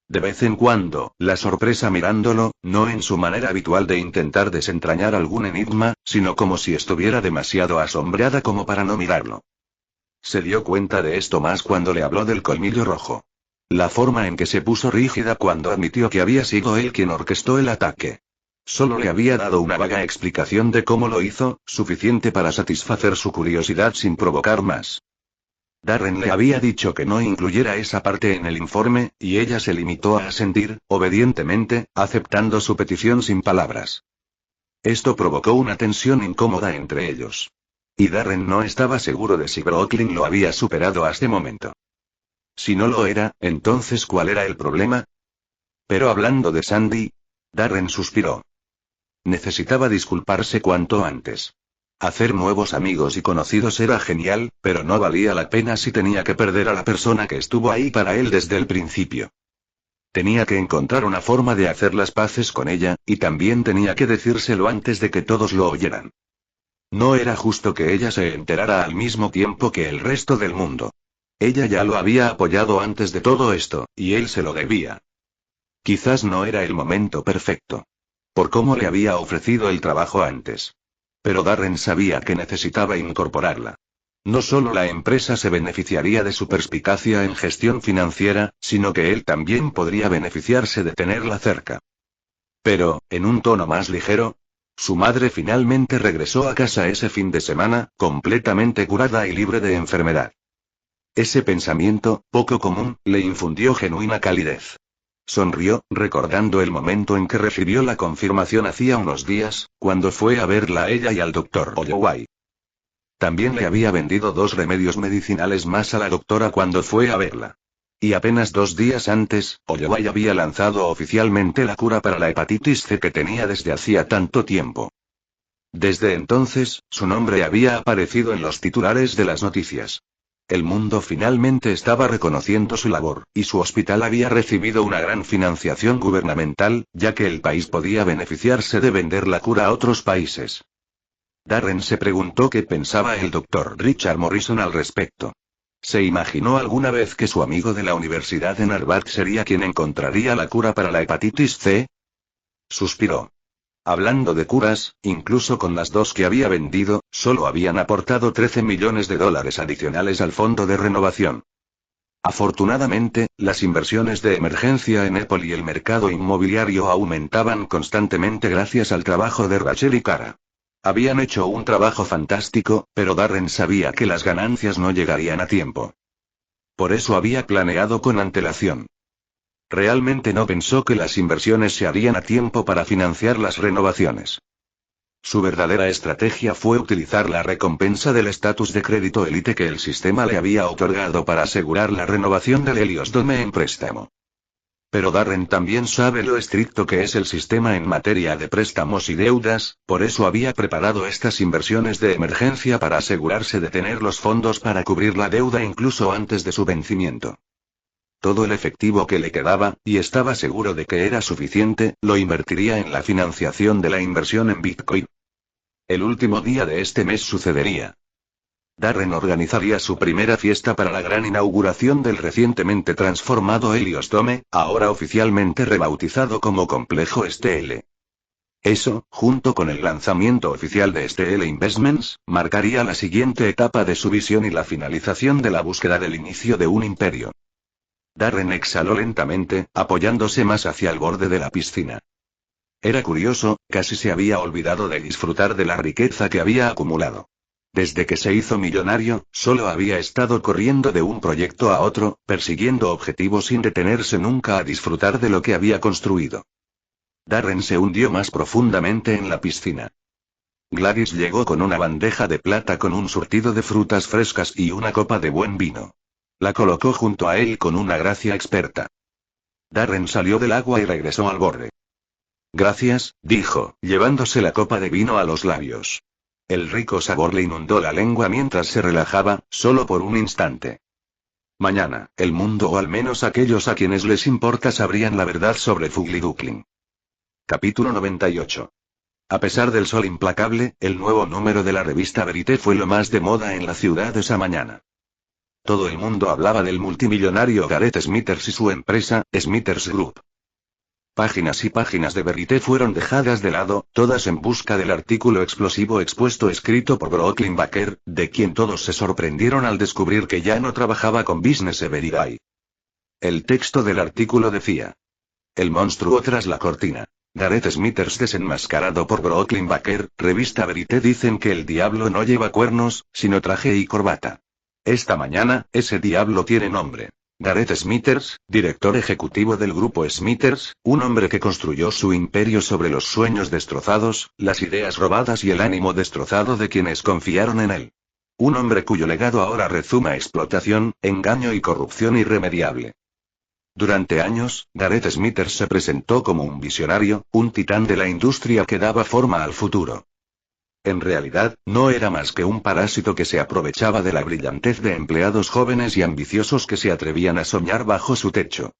De vez en cuando, la sorpresa mirándolo, no en su manera habitual de intentar desentrañar algún enigma, sino como si estuviera demasiado asombrada como para no mirarlo. Se dio cuenta de esto más cuando le habló del colmillo rojo. La forma en que se puso rígida cuando admitió que había sido él quien orquestó el ataque. Solo le había dado una vaga explicación de cómo lo hizo, suficiente para satisfacer su curiosidad sin provocar más. Darren le había dicho que no incluyera esa parte en el informe, y ella se limitó a asentir, obedientemente, aceptando su petición sin palabras. Esto provocó una tensión incómoda entre ellos. Y Darren no estaba seguro de si Brooklyn lo había superado hasta el momento. Si no lo era, entonces ¿cuál era el problema? Pero hablando de Sandy, Darren suspiró. Necesitaba disculparse cuanto antes. Hacer nuevos amigos y conocidos era genial, pero no valía la pena si tenía que perder a la persona que estuvo ahí para él desde el principio. Tenía que encontrar una forma de hacer las paces con ella, y también tenía que decírselo antes de que todos lo oyeran. No era justo que ella se enterara al mismo tiempo que el resto del mundo. Ella ya lo había apoyado antes de todo esto, y él se lo debía. Quizás no era el momento perfecto. Por cómo le había ofrecido el trabajo antes. Pero Darren sabía que necesitaba incorporarla. No solo la empresa se beneficiaría de su perspicacia en gestión financiera, sino que él también podría beneficiarse de tenerla cerca. Pero, en un tono más ligero, su madre finalmente regresó a casa ese fin de semana, completamente curada y libre de enfermedad. Ese pensamiento, poco común, le infundió genuina calidez. Sonrió, recordando el momento en que recibió la confirmación hacía unos días, cuando fue a verla a ella y al doctor Holloway. También le había vendido 2 remedios medicinales más a la doctora cuando fue a verla. Y apenas 2 días antes, Holloway había lanzado oficialmente la cura para la hepatitis C que tenía desde hacía tanto tiempo. Desde entonces, su nombre había aparecido en los titulares de las noticias. El mundo finalmente estaba reconociendo su labor, y su hospital había recibido una gran financiación gubernamental, ya que el país podía beneficiarse de vender la cura a otros países. Darren se preguntó qué pensaba el Dr. Richard Morrison al respecto. ¿Se imaginó alguna vez que su amigo de la Universidad de Harvard sería quien encontraría la cura para la hepatitis C? Suspiró. Hablando de curas, incluso con las 2 que había vendido, solo habían aportado $13 millones adicionales al fondo de renovación. Afortunadamente, las inversiones de emergencia en Apple y el mercado inmobiliario aumentaban constantemente gracias al trabajo de Rachel y Cara. Habían hecho un trabajo fantástico, pero Darren sabía que las ganancias no llegarían a tiempo. Por eso había planeado con antelación. Realmente no pensó que las inversiones se harían a tiempo para financiar las renovaciones. Su verdadera estrategia fue utilizar la recompensa del estatus de crédito élite que el sistema le había otorgado para asegurar la renovación del Helios Dome en préstamo. Pero Darren también sabe lo estricto que es el sistema en materia de préstamos y deudas, por eso había preparado estas inversiones de emergencia para asegurarse de tener los fondos para cubrir la deuda incluso antes de su vencimiento. Todo el efectivo que le quedaba, y estaba seguro de que era suficiente, lo invertiría en la financiación de la inversión en Bitcoin. El último día de este mes sucedería. Darren organizaría su primera fiesta para la gran inauguración del recientemente transformado Helios Dome, ahora oficialmente rebautizado como Complejo STL. Eso, junto con el lanzamiento oficial de STL Investments, marcaría la siguiente etapa de su visión y la finalización de la búsqueda del inicio de un imperio. Darren exhaló lentamente, apoyándose más hacia el borde de la piscina. Era curioso, casi se había olvidado de disfrutar de la riqueza que había acumulado. Desde que se hizo millonario, solo había estado corriendo de un proyecto a otro, persiguiendo objetivos sin detenerse nunca a disfrutar de lo que había construido. Darren se hundió más profundamente en la piscina. Gladys llegó con una bandeja de plata con un surtido de frutas frescas y una copa de buen vino. La colocó junto a él con una gracia experta. Darren salió del agua y regresó al borde. Gracias, dijo, llevándose la copa de vino a los labios. El rico sabor le inundó la lengua mientras se relajaba, solo por un instante. Mañana, el mundo o al menos aquellos a quienes les importa sabrían la verdad sobre Fugly Duckling. Capítulo 98. A pesar del sol implacable, el nuevo número de la revista Verité fue lo más de moda en la ciudad esa mañana. Todo el mundo hablaba del multimillonario Gareth Smithers y su empresa, Smithers Group. Páginas y páginas de Verité fueron dejadas de lado, todas en busca del artículo explosivo expuesto escrito por Brooklyn Baker, de quien todos se sorprendieron al descubrir que ya no trabajaba con Business Everyday. El texto del artículo decía: el monstruo tras la cortina. Gareth Smithers desenmascarado por Brooklyn Baker, revista Verité. Dicen que el diablo no lleva cuernos, sino traje y corbata. Esta mañana, ese diablo tiene nombre. Gareth Smithers, director ejecutivo del grupo Smithers, un hombre que construyó su imperio sobre los sueños destrozados, las ideas robadas y el ánimo destrozado de quienes confiaron en él. Un hombre cuyo legado ahora rezuma explotación, engaño y corrupción irremediable. Durante años, Gareth Smithers se presentó como un visionario, un titán de la industria que daba forma al futuro. En realidad, no era más que un parásito que se aprovechaba de la brillantez de empleados jóvenes y ambiciosos que se atrevían a soñar bajo su techo.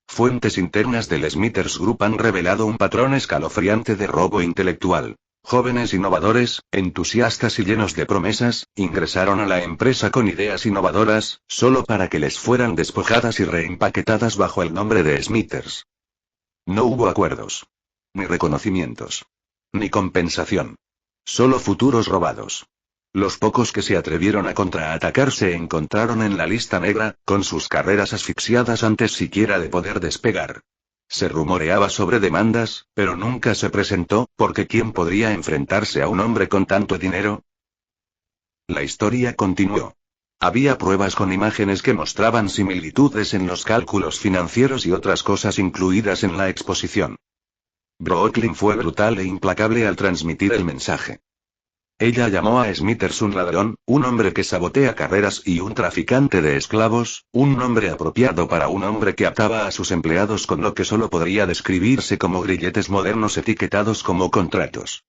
Fuentes internas del Smithers Group han revelado un patrón escalofriante de robo intelectual. Jóvenes innovadores, entusiastas y llenos de promesas, ingresaron a la empresa con ideas innovadoras, solo para que les fueran despojadas y reempaquetadas bajo el nombre de Smithers. No hubo acuerdos. Ni reconocimientos. Ni compensación. Solo futuros robados. Los pocos que se atrevieron a contraatacar se encontraron en la lista negra, con sus carreras asfixiadas antes siquiera de poder despegar. Se rumoreaba sobre demandas, pero nunca se presentó, porque ¿quién podría enfrentarse a un hombre con tanto dinero? La historia continuó. Había pruebas con imágenes que mostraban similitudes en los cálculos financieros y otras cosas incluidas en la exposición. Brooklyn fue brutal e implacable al transmitir el mensaje. Ella llamó a Smithers un ladrón, un hombre que sabotea carreras y un traficante de esclavos, un nombre apropiado para un hombre que ataba a sus empleados con lo que solo podría describirse como grilletes modernos etiquetados como contratos.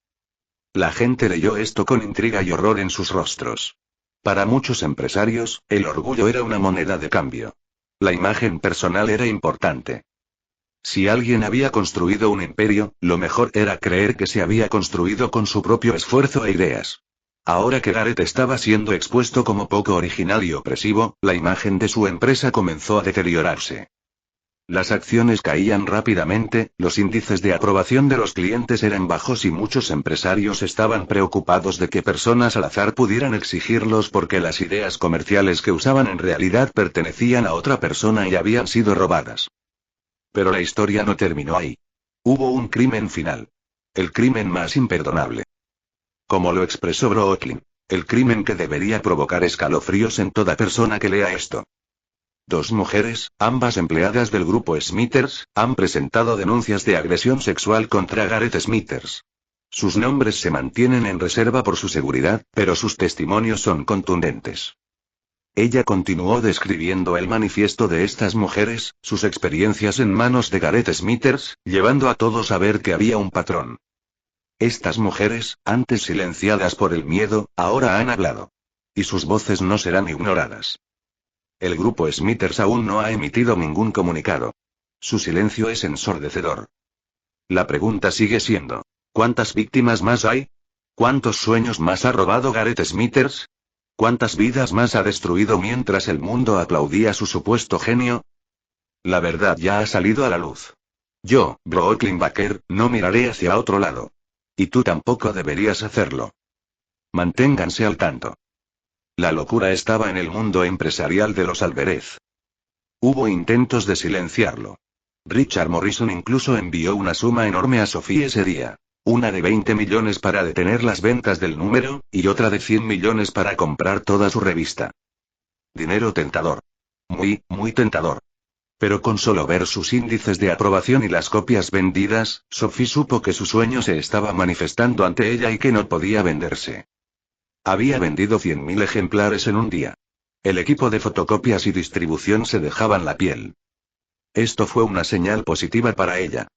La gente leyó esto con intriga y horror en sus rostros. Para muchos empresarios, el orgullo era una moneda de cambio. La imagen personal era importante. Si alguien había construido un imperio, lo mejor era creer que se había construido con su propio esfuerzo e ideas. Ahora que Gareth estaba siendo expuesto como poco original y opresivo, la imagen de su empresa comenzó a deteriorarse. Las acciones caían rápidamente, los índices de aprobación de los clientes eran bajos y muchos empresarios estaban preocupados de que personas al azar pudieran exigirlos porque las ideas comerciales que usaban en realidad pertenecían a otra persona y habían sido robadas. Pero la historia no terminó ahí. Hubo un crimen final. El crimen más imperdonable. Como lo expresó Brooklyn. El crimen que debería provocar escalofríos en toda persona que lea esto. 2 mujeres, ambas empleadas del grupo Smithers, han presentado denuncias de agresión sexual contra Gareth Smithers. Sus nombres se mantienen en reserva por su seguridad, pero sus testimonios son contundentes. Ella continuó describiendo el manifiesto de estas mujeres, sus experiencias en manos de Gareth Smithers, llevando a todos a ver que había un patrón. Estas mujeres, antes silenciadas por el miedo, ahora han hablado. Y sus voces no serán ignoradas. El grupo Smithers aún no ha emitido ningún comunicado. Su silencio es ensordecedor. La pregunta sigue siendo: ¿cuántas víctimas más hay? ¿Cuántos sueños más ha robado Gareth Smithers? ¿Cuántas vidas más ha destruido mientras el mundo aplaudía su supuesto genio? La verdad ya ha salido a la luz. Yo, Brooklyn Baker, no miraré hacia otro lado. Y tú tampoco deberías hacerlo. Manténganse al tanto. La locura estaba en el mundo empresarial de los Alvarez. Hubo intentos de silenciarlo. Richard Morrison incluso envió una suma enorme a Sophie ese día. Una de 20 millones para detener las ventas del número, y otra de 100 millones para comprar toda su revista. Dinero tentador. Muy, muy tentador. Pero con solo ver sus índices de aprobación y las copias vendidas, Sophie supo que su sueño se estaba manifestando ante ella y que no podía venderse. Había vendido 100.000 ejemplares en un día. El equipo de fotocopias y distribución se dejaban la piel. Esto fue una señal positiva para ella.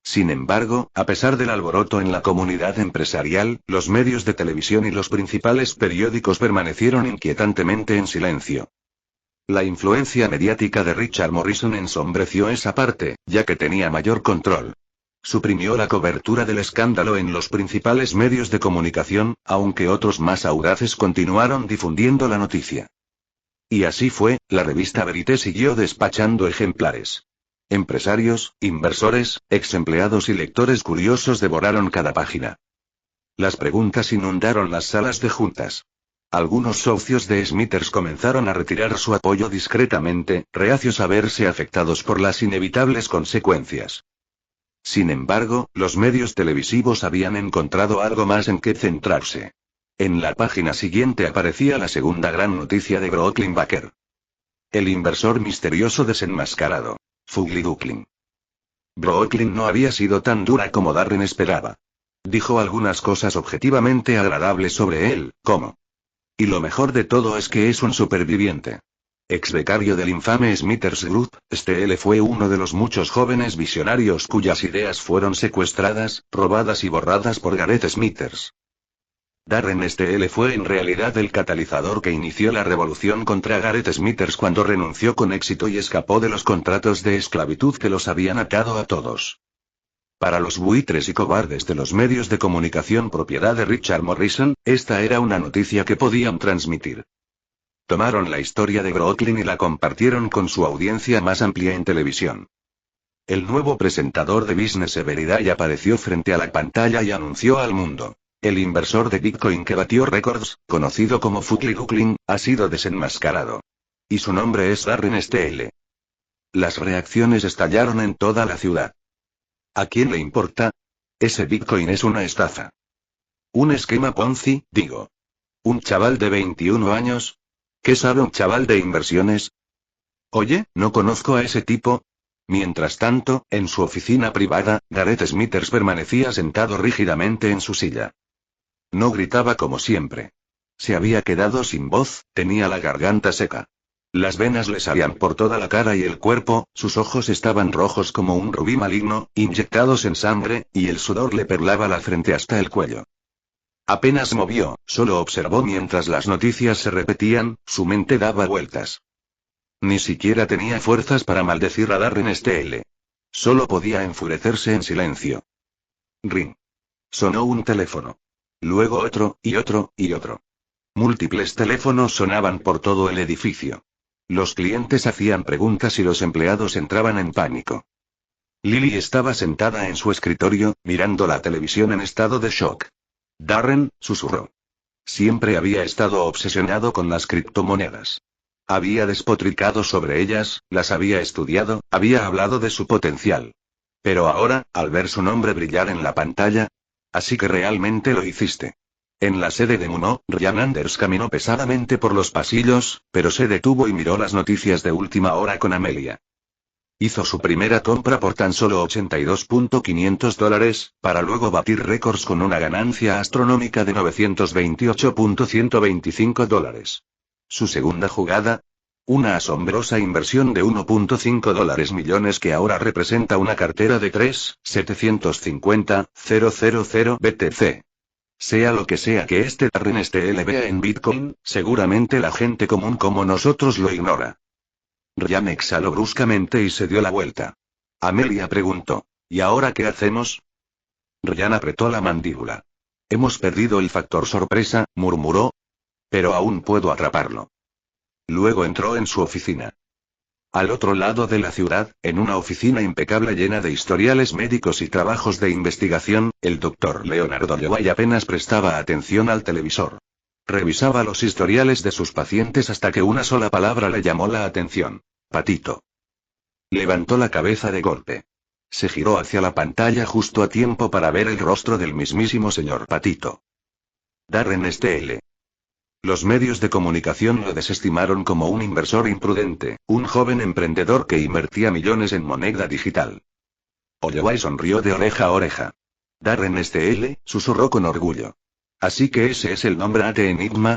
Sin embargo, a pesar del alboroto en la comunidad empresarial, los medios de televisión y los principales periódicos permanecieron inquietantemente en silencio. La influencia mediática de Richard Morrison ensombreció esa parte, ya que tenía mayor control. Suprimió la cobertura del escándalo en los principales medios de comunicación, aunque otros más audaces continuaron difundiendo la noticia. Y así fue, la revista Verité siguió despachando ejemplares. Empresarios, inversores, ex empleados y lectores curiosos devoraron cada página. Las preguntas inundaron las salas de juntas. Algunos socios de Smithers comenzaron a retirar su apoyo discretamente, reacios a verse afectados por las inevitables consecuencias. Sin embargo, los medios televisivos habían encontrado algo más en que centrarse. En la página siguiente aparecía la segunda gran noticia de Brooklyn Baker. El inversor misterioso desenmascarado. Fugly Duckling. Brooklyn no había sido tan dura como Darren esperaba. Dijo algunas cosas objetivamente agradables sobre él, como: y lo mejor de todo es que es un superviviente. Ex becario del infame Smithers Group, STL fue uno de los muchos jóvenes visionarios cuyas ideas fueron secuestradas, robadas y borradas por Gareth Smithers. Darren STL fue en realidad el catalizador que inició la revolución contra Gareth Smithers cuando renunció con éxito y escapó de los contratos de esclavitud que los habían atado a todos. Para los buitres y cobardes de los medios de comunicación propiedad de Richard Morrison, esta era una noticia que podían transmitir. Tomaron la historia de Brooklyn y la compartieron con su audiencia más amplia en televisión. El nuevo presentador de Business Everyday apareció frente a la pantalla y anunció al mundo: el inversor de Bitcoin que batió récords, conocido como Fugly Duckling, ha sido desenmascarado. Y su nombre es Darren STL. Las reacciones estallaron en toda la ciudad. ¿A quién le importa? Ese Bitcoin es una estafa. Un esquema Ponzi, digo. Un chaval de 21 años. ¿Qué sabe un chaval de inversiones? Oye, no conozco a ese tipo. Mientras tanto, en su oficina privada, Gareth Smithers permanecía sentado rígidamente en su silla. No gritaba como siempre. Se había quedado sin voz, tenía la garganta seca. Las venas le salían por toda la cara y el cuerpo, sus ojos estaban rojos como un rubí maligno, inyectados en sangre, y el sudor le perlaba la frente hasta el cuello. Apenas movió, solo observó mientras las noticias se repetían, su mente daba vueltas. Ni siquiera tenía fuerzas para maldecir a Darren STL. Solo podía enfurecerse en silencio. Ring. Sonó un teléfono. Luego otro, y otro, y otro. Múltiples teléfonos sonaban por todo el edificio. Los clientes hacían preguntas y los empleados entraban en pánico. Lily estaba sentada en su escritorio, mirando la televisión en estado de shock. Darren, susurró. Siempre había estado obsesionado con las criptomonedas. Había despotricado sobre ellas, las había estudiado, había hablado de su potencial. Pero ahora, al ver su nombre brillar en la pantalla... Así que realmente lo hiciste. En la sede de Muno, Ryan Anders caminó pesadamente por los pasillos, pero se detuvo y miró las noticias de última hora con Amelia. Hizo su primera compra por tan solo $82.500, para luego batir récords con una ganancia astronómica de $928.125. Su segunda jugada, una asombrosa inversión de $1.5 millones que ahora representa una cartera de 3.750.000 BTC. Sea lo que sea que este Darren STL vea en Bitcoin, seguramente la gente común como nosotros lo ignora. Ryan exhaló bruscamente y se dio la vuelta. Amelia preguntó, ¿y ahora qué hacemos? Ryan apretó la mandíbula. Hemos perdido el factor sorpresa, murmuró. Pero aún puedo atraparlo. Luego entró en su oficina. Al otro lado de la ciudad, en una oficina impecable llena de historiales médicos y trabajos de investigación, el doctor Leonardo Llobay apenas prestaba atención al televisor. Revisaba los historiales de sus pacientes hasta que una sola palabra le llamó la atención. Patito. Levantó la cabeza de golpe. Se giró hacia la pantalla justo a tiempo para ver el rostro del mismísimo señor Patito. Darren STL. Los medios de comunicación lo desestimaron como un inversor imprudente, un joven emprendedor que invertía millones en moneda digital. Holloway sonrió de oreja a oreja. Darren STL, susurró con orgullo. ¿Así que ese es el nombre de Enigma?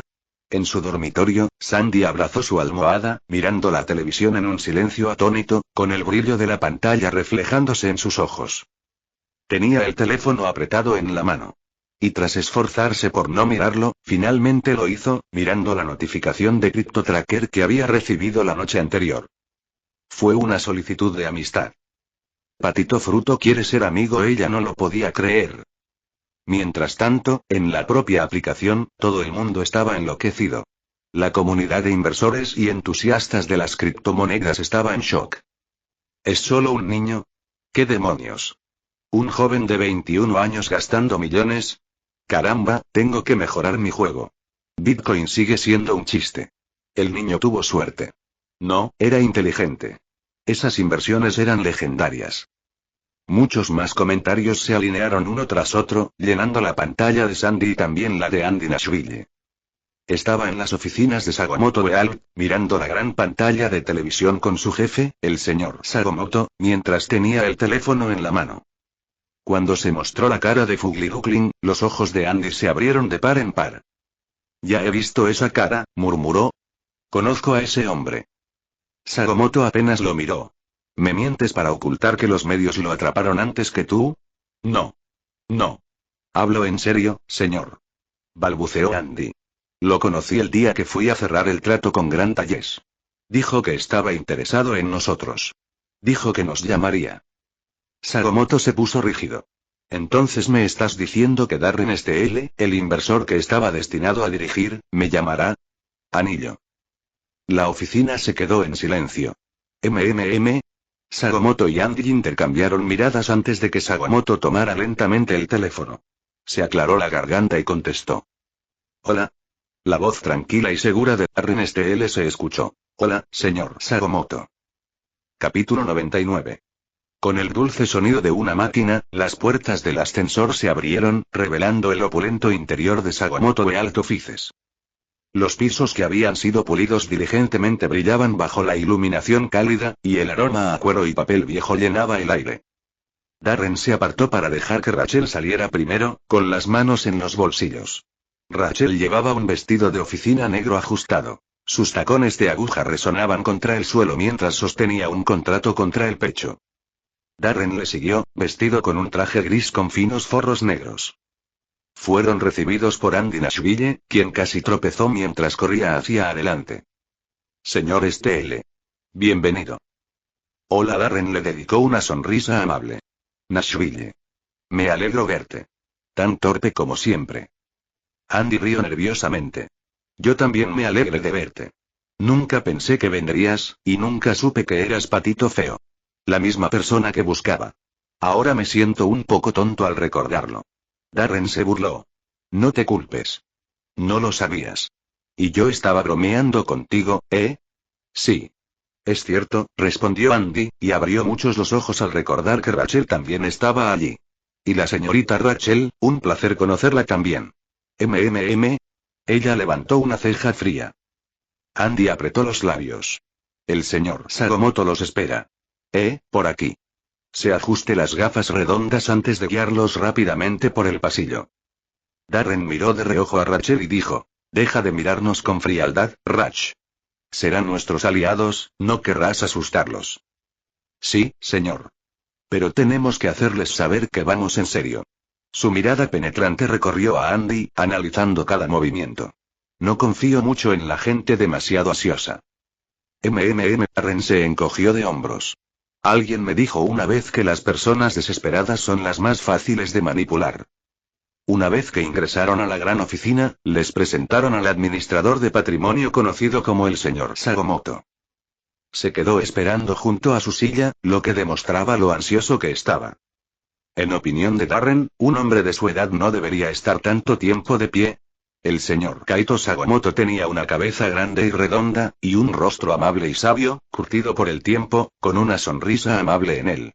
En su dormitorio, Sandy abrazó su almohada, mirando la televisión en un silencio atónito, con el brillo de la pantalla reflejándose en sus ojos. Tenía el teléfono apretado en la mano. Y tras esforzarse por no mirarlo, finalmente lo hizo, mirando la notificación de CryptoTracker que había recibido la noche anterior. Fue una solicitud de amistad. Patito Fruto quiere ser amigo, ella no lo podía creer. Mientras tanto, en la propia aplicación, todo el mundo estaba enloquecido. La comunidad de inversores y entusiastas de las criptomonedas estaba en shock. ¿Es solo un niño? ¿Qué demonios? ¿Un joven de 21 años gastando millones? Caramba, tengo que mejorar mi juego. Bitcoin sigue siendo un chiste. El niño tuvo suerte. No, era inteligente. Esas inversiones eran legendarias. Muchos más comentarios se alinearon uno tras otro, llenando la pantalla de Sandy y también la de Andy Nashville. Estaba en las oficinas de Sakamoto Beal, mirando la gran pantalla de televisión con su jefe, el señor Sakamoto, mientras tenía el teléfono en la mano. Cuando se mostró la cara de Fugly Duckling, los ojos de Andy se abrieron de par en par. Ya he visto esa cara, murmuró. Conozco a ese hombre. Sakamoto apenas lo miró. ¿Me mientes para ocultar que los medios lo atraparon antes que tú? No. No. Hablo en serio, señor. Balbuceó Andy. Lo conocí el día que fui a cerrar el trato con Grant Talles. Dijo que estaba interesado en nosotros. Dijo que nos llamaría. Sakamoto se puso rígido. Entonces me estás diciendo que Darren STL, el inversor que estaba destinado a dirigir, me llamará. Anillo. La oficina se quedó en silencio. Sakamoto y Andy intercambiaron miradas antes de que Sakamoto tomara lentamente el teléfono. Se aclaró la garganta y contestó. Hola. La voz tranquila y segura de Darren STL se escuchó. Hola, señor Sakamoto. Capítulo 99. Con el dulce sonido de una máquina, las puertas del ascensor se abrieron, revelando el opulento interior de Sakamoto Beal Offices. Los pisos que habían sido pulidos diligentemente brillaban bajo la iluminación cálida, y el aroma a cuero y papel viejo llenaba el aire. Darren se apartó para dejar que Rachel saliera primero, con las manos en los bolsillos. Rachel llevaba un vestido de oficina negro ajustado. Sus tacones de aguja resonaban contra el suelo mientras sostenía un contrato contra el pecho. Darren le siguió, vestido con un traje gris con finos forros negros. Fueron recibidos por Andy Nashville, quien casi tropezó mientras corría hacia adelante. Señor STL. Bienvenido. Hola, Darren le dedicó una sonrisa amable. Nashville. Me alegro verte. Tan torpe como siempre. Andy rió nerviosamente. Yo también me alegré de verte. Nunca pensé que vendrías, y nunca supe que eras Patito Feo. La misma persona que buscaba. Ahora me siento un poco tonto al recordarlo. Darren se burló. No te culpes. No lo sabías. Y yo estaba bromeando contigo, ¿eh? Sí. Es cierto, respondió Andy, y abrió muchos los ojos al recordar que Rachel también estaba allí. Y la señorita Rachel, un placer conocerla también. Ella levantó una ceja fría. Andy apretó los labios. El señor Sakamoto los espera. Por aquí. Se ajuste las gafas redondas antes de guiarlos rápidamente por el pasillo. Darren miró de reojo a Rachel y dijo, deja de mirarnos con frialdad, Rach. Serán nuestros aliados, no querrás asustarlos. Sí, señor. Pero tenemos que hacerles saber que vamos en serio. Su mirada penetrante recorrió a Andy, analizando cada movimiento. No confío mucho en la gente demasiado ansiosa. Darren se encogió de hombros. Alguien me dijo una vez que las personas desesperadas son las más fáciles de manipular. Una vez que ingresaron a la gran oficina, les presentaron al administrador de patrimonio conocido como el señor Sakamoto. Se quedó esperando junto a su silla, lo que demostraba lo ansioso que estaba. En opinión de Darren, un hombre de su edad no debería estar tanto tiempo de pie. El señor Kaito Sakamoto tenía una cabeza grande y redonda, y un rostro amable y sabio, curtido por el tiempo, con una sonrisa amable en él.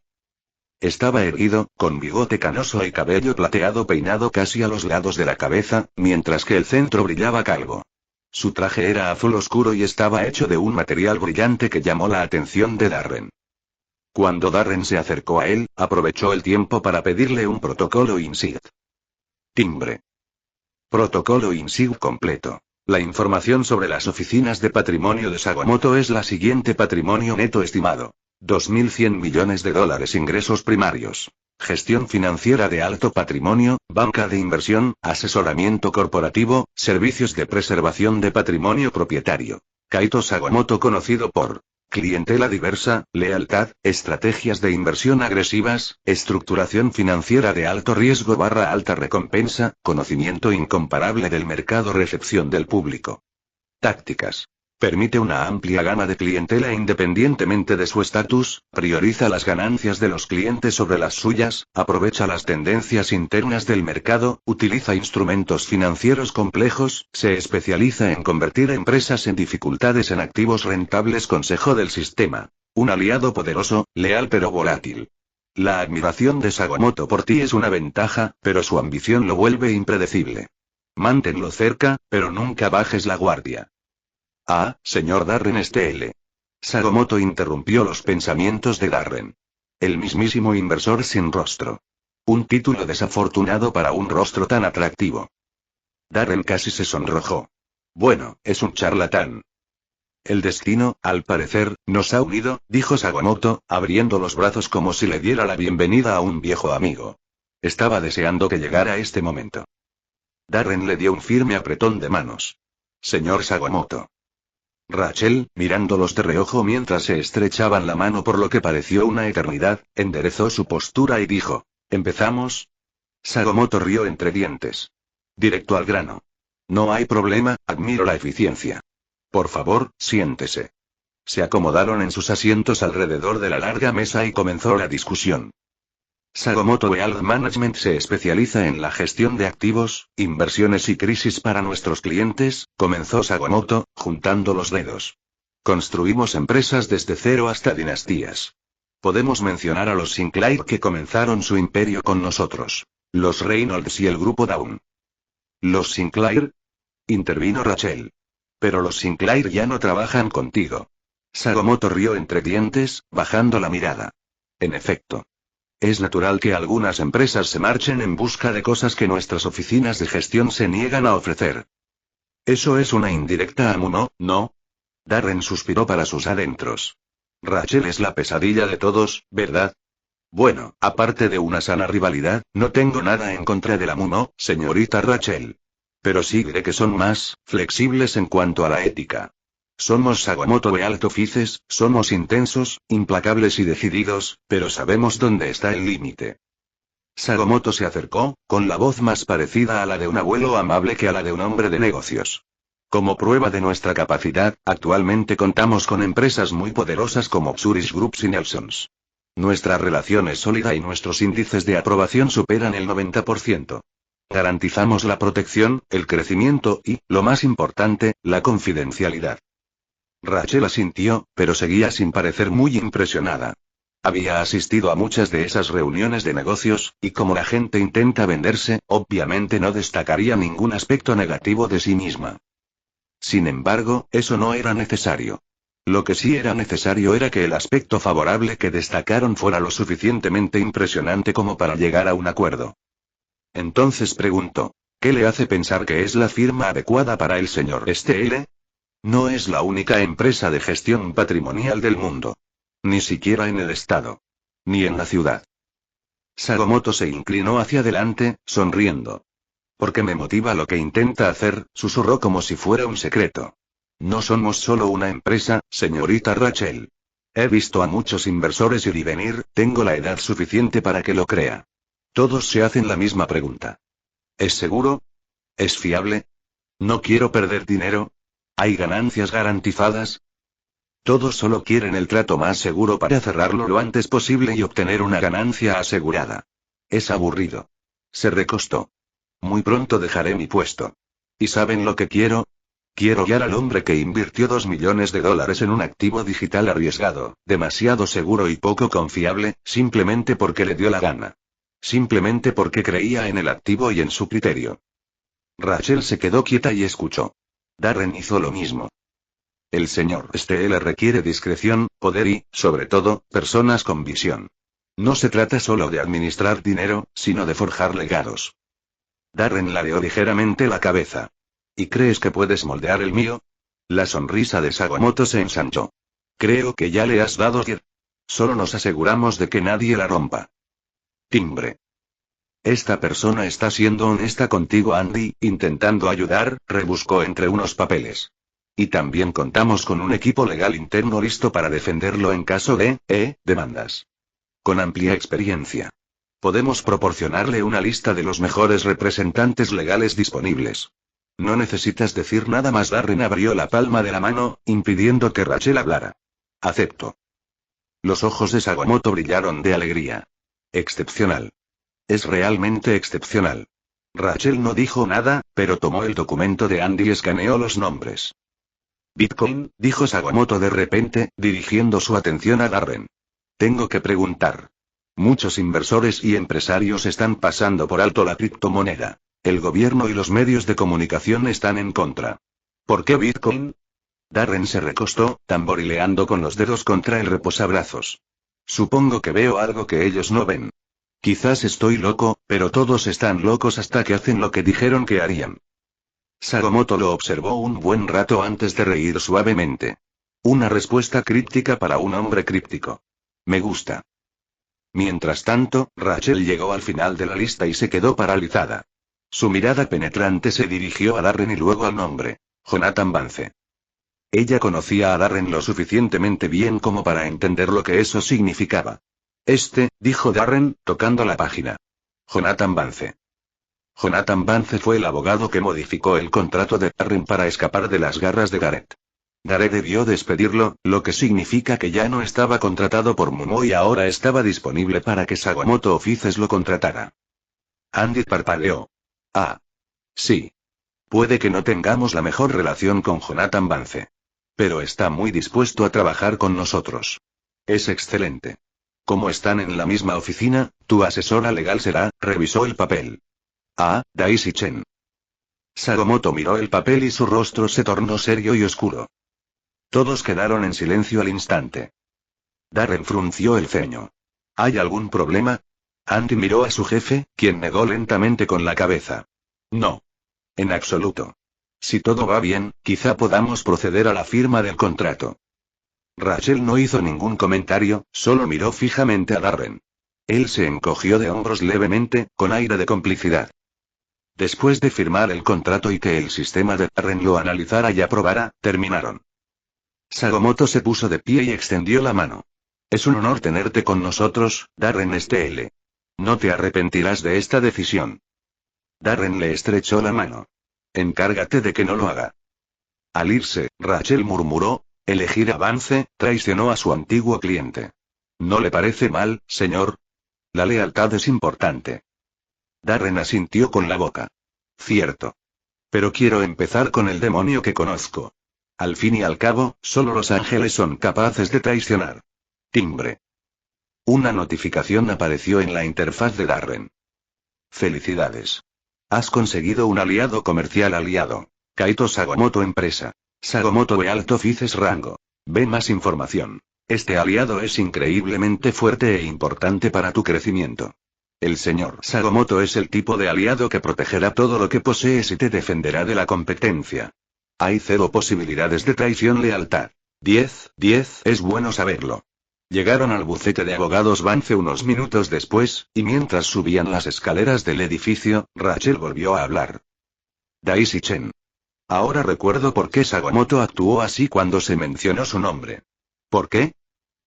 Estaba erguido, con bigote canoso y cabello plateado peinado casi a los lados de la cabeza, mientras que el centro brillaba calvo. Su traje era azul oscuro y estaba hecho de un material brillante que llamó la atención de Darren. Cuando Darren se acercó a él, aprovechó el tiempo para pedirle un protocolo INSIG. Timbre. Protocolo INSIG completo. La información sobre las oficinas de patrimonio de Sakamoto es la siguiente: patrimonio neto estimado. 2.100 millones de dólares ingresos primarios. Gestión financiera de alto patrimonio, banca de inversión, asesoramiento corporativo, servicios de preservación de patrimonio propietario. Kaito Sakamoto conocido por clientela diversa, lealtad, estrategias de inversión agresivas, estructuración financiera de alto riesgo / alta recompensa, conocimiento incomparable del mercado, recepción del público. Tácticas. Permite una amplia gama de clientela independientemente de su estatus, prioriza las ganancias de los clientes sobre las suyas, aprovecha las tendencias internas del mercado, utiliza instrumentos financieros complejos, se especializa en convertir empresas en dificultades en activos rentables. Consejo del sistema. Un aliado poderoso, leal pero volátil. La admiración de Sakamoto por ti es una ventaja, pero su ambición lo vuelve impredecible. Manténlo cerca, pero nunca bajes la guardia. Ah, señor Darren Stl. Sakamoto interrumpió los pensamientos de Darren. El mismísimo inversor sin rostro. Un título desafortunado para un rostro tan atractivo. Darren casi se sonrojó. Bueno, es un charlatán. El destino, al parecer, nos ha unido, dijo Sakamoto, abriendo los brazos como si le diera la bienvenida a un viejo amigo. Estaba deseando que llegara este momento. Darren le dio un firme apretón de manos. Señor Sakamoto. Rachel, mirándolos de reojo mientras se estrechaban la mano por lo que pareció una eternidad, enderezó su postura y dijo: ¿Empezamos? Sakamoto rió entre dientes. Directo al grano. No hay problema, admiro la eficiencia. Por favor, siéntese. Se acomodaron en sus asientos alrededor de la larga mesa y comenzó la discusión. Sakamoto Wealth Management se especializa en la gestión de activos, inversiones y crisis para nuestros clientes, comenzó Sakamoto, juntando los dedos. Construimos empresas desde cero hasta dinastías. Podemos mencionar a los Sinclair que comenzaron su imperio con nosotros. Los Reynolds y el grupo Dawn. ¿Los Sinclair? Intervino Rachel. Pero los Sinclair ya no trabajan contigo. Sakamoto rió entre dientes, bajando la mirada. En efecto. Es natural que algunas empresas se marchen en busca de cosas que nuestras oficinas de gestión se niegan a ofrecer. Eso es una indirecta a Muno, ¿no? Darren suspiró para sus adentros. Rachel es la pesadilla de todos, ¿verdad? Bueno, aparte de una sana rivalidad, no tengo nada en contra de la Muno, señorita Rachel. Pero sí diré que son más flexibles en cuanto a la ética. Somos Sakamoto Wealth Offices, somos intensos, implacables y decididos, pero sabemos dónde está el límite. Sakamoto se acercó, con la voz más parecida a la de un abuelo amable que a la de un hombre de negocios. Como prueba de nuestra capacidad, actualmente contamos con empresas muy poderosas como Zurich Groups y Nelsons. Nuestra relación es sólida y nuestros índices de aprobación superan el 90%. Garantizamos la protección, el crecimiento y, lo más importante, la confidencialidad. Rachel asintió, pero seguía sin parecer muy impresionada. Había asistido a muchas de esas reuniones de negocios, y como la gente intenta venderse, obviamente no destacaría ningún aspecto negativo de sí misma. Sin embargo, eso no era necesario. Lo que sí era necesario era que el aspecto favorable que destacaron fuera lo suficientemente impresionante como para llegar a un acuerdo. Entonces preguntó: ¿qué le hace pensar que es la firma adecuada para el señor Stl? No es la única empresa de gestión patrimonial del mundo. Ni siquiera en el estado. Ni en la ciudad. Sakamoto se inclinó hacia adelante, sonriendo. Porque me motiva lo que intenta hacer, susurró como si fuera un secreto. No somos solo una empresa, señorita Rachel. He visto a muchos inversores ir y venir, tengo la edad suficiente para que lo crea. Todos se hacen la misma pregunta. ¿Es seguro? ¿Es fiable? No quiero perder dinero. ¿Hay ganancias garantizadas? Todos solo quieren el trato más seguro para cerrarlo lo antes posible y obtener una ganancia asegurada. Es aburrido. Se recostó. Muy pronto dejaré mi puesto. ¿Y saben lo que quiero? Quiero guiar al hombre que invirtió $2 millones en un activo digital arriesgado, demasiado seguro y poco confiable, simplemente porque le dio la gana. Simplemente porque creía en el activo y en su criterio. Rachel se quedó quieta y escuchó. Darren hizo lo mismo. El señor STL requiere discreción, poder y, sobre todo, personas con visión. No se trata solo de administrar dinero, sino de forjar legados. Darren ladeó ligeramente la cabeza. ¿Y crees que puedes moldear el mío? La sonrisa de Sakamoto se ensanchó. Creo que ya le has dado 10. Solo nos aseguramos de que nadie la rompa. Timbre. Esta persona está siendo honesta contigo, Andy, intentando ayudar, rebuscó entre unos papeles. Y también contamos con un equipo legal interno listo para defenderlo en caso de, demandas. Con amplia experiencia. Podemos proporcionarle una lista de los mejores representantes legales disponibles. No necesitas decir nada más. Darren abrió la palma de la mano, impidiendo que Rachel hablara. Acepto. Los ojos de Sakamoto brillaron de alegría. Excepcional. Es realmente excepcional. Rachel no dijo nada, pero tomó el documento de Andy y escaneó los nombres. Bitcoin, dijo Sakamoto de repente, dirigiendo su atención a Darren. Tengo que preguntar. Muchos inversores y empresarios están pasando por alto la criptomoneda. El gobierno y los medios de comunicación están en contra. ¿Por qué Bitcoin? Darren se recostó, tamborileando con los dedos contra el reposabrazos. Supongo que veo algo que ellos no ven. Quizás estoy loco, pero todos están locos hasta que hacen lo que dijeron que harían. Sakamoto lo observó un buen rato antes de reír suavemente. Una respuesta críptica para un hombre críptico. Me gusta. Mientras tanto, Rachel llegó al final de la lista y se quedó paralizada. Su mirada penetrante se dirigió a Darren y luego al nombre. Jonathan Vance. Ella conocía a Darren lo suficientemente bien como para entender lo que eso significaba. Dijo Darren, tocando la página. Jonathan Vance. Jonathan Vance fue el abogado que modificó el contrato de Darren para escapar de las garras de Garrett. Garrett debió despedirlo, lo que significa que ya no estaba contratado por Momo y ahora estaba disponible para que Sakamoto Offices lo contratara. Andy parpadeó. Ah. Sí. Puede que no tengamos la mejor relación con Jonathan Vance. Pero está muy dispuesto a trabajar con nosotros. Es excelente. Como están en la misma oficina, tu asesora legal será, revisó el papel. Ah, Daisy Chen. Sakamoto miró el papel y su rostro se tornó serio y oscuro. Todos quedaron en silencio al instante. Darren frunció el ceño. ¿Hay algún problema? Andy miró a su jefe, quien negó lentamente con la cabeza. No. En absoluto. Si todo va bien, quizá podamos proceder a la firma del contrato. Rachel no hizo ningún comentario, solo miró fijamente a Darren. Él se encogió de hombros levemente, con aire de complicidad. Después de firmar el contrato y que el sistema de Darren lo analizara y aprobara, terminaron. Sakamoto se puso de pie y extendió la mano. Es un honor tenerte con nosotros, Darren STL. No te arrepentirás de esta decisión. Darren le estrechó la mano. Encárgate de que no lo haga. Al irse, Rachel murmuró, elegir a Vance, traicionó a su antiguo cliente. ¿No le parece mal, señor? La lealtad es importante. Darren asintió con la boca. Cierto. Pero quiero empezar con el demonio que conozco. Al fin y al cabo, solo los ángeles son capaces de traicionar. Timbre. Una notificación apareció en la interfaz de Darren. Felicidades. Has conseguido un aliado comercial aliado. Kaito Sakamoto Empresa. Sakamoto Bealt Offices Rango. Ve más información. Este aliado es increíblemente fuerte e importante para tu crecimiento. El señor Sakamoto es el tipo de aliado que protegerá todo lo que posees y te defenderá de la competencia. Hay 0 posibilidades de traición lealtad. 10, es bueno saberlo. Llegaron al bufete de abogados Vance unos minutos después, y mientras subían las escaleras del edificio, Rachel volvió a hablar. Daisy Chen. Ahora recuerdo por qué Sakamoto actuó así cuando se mencionó su nombre. ¿Por qué?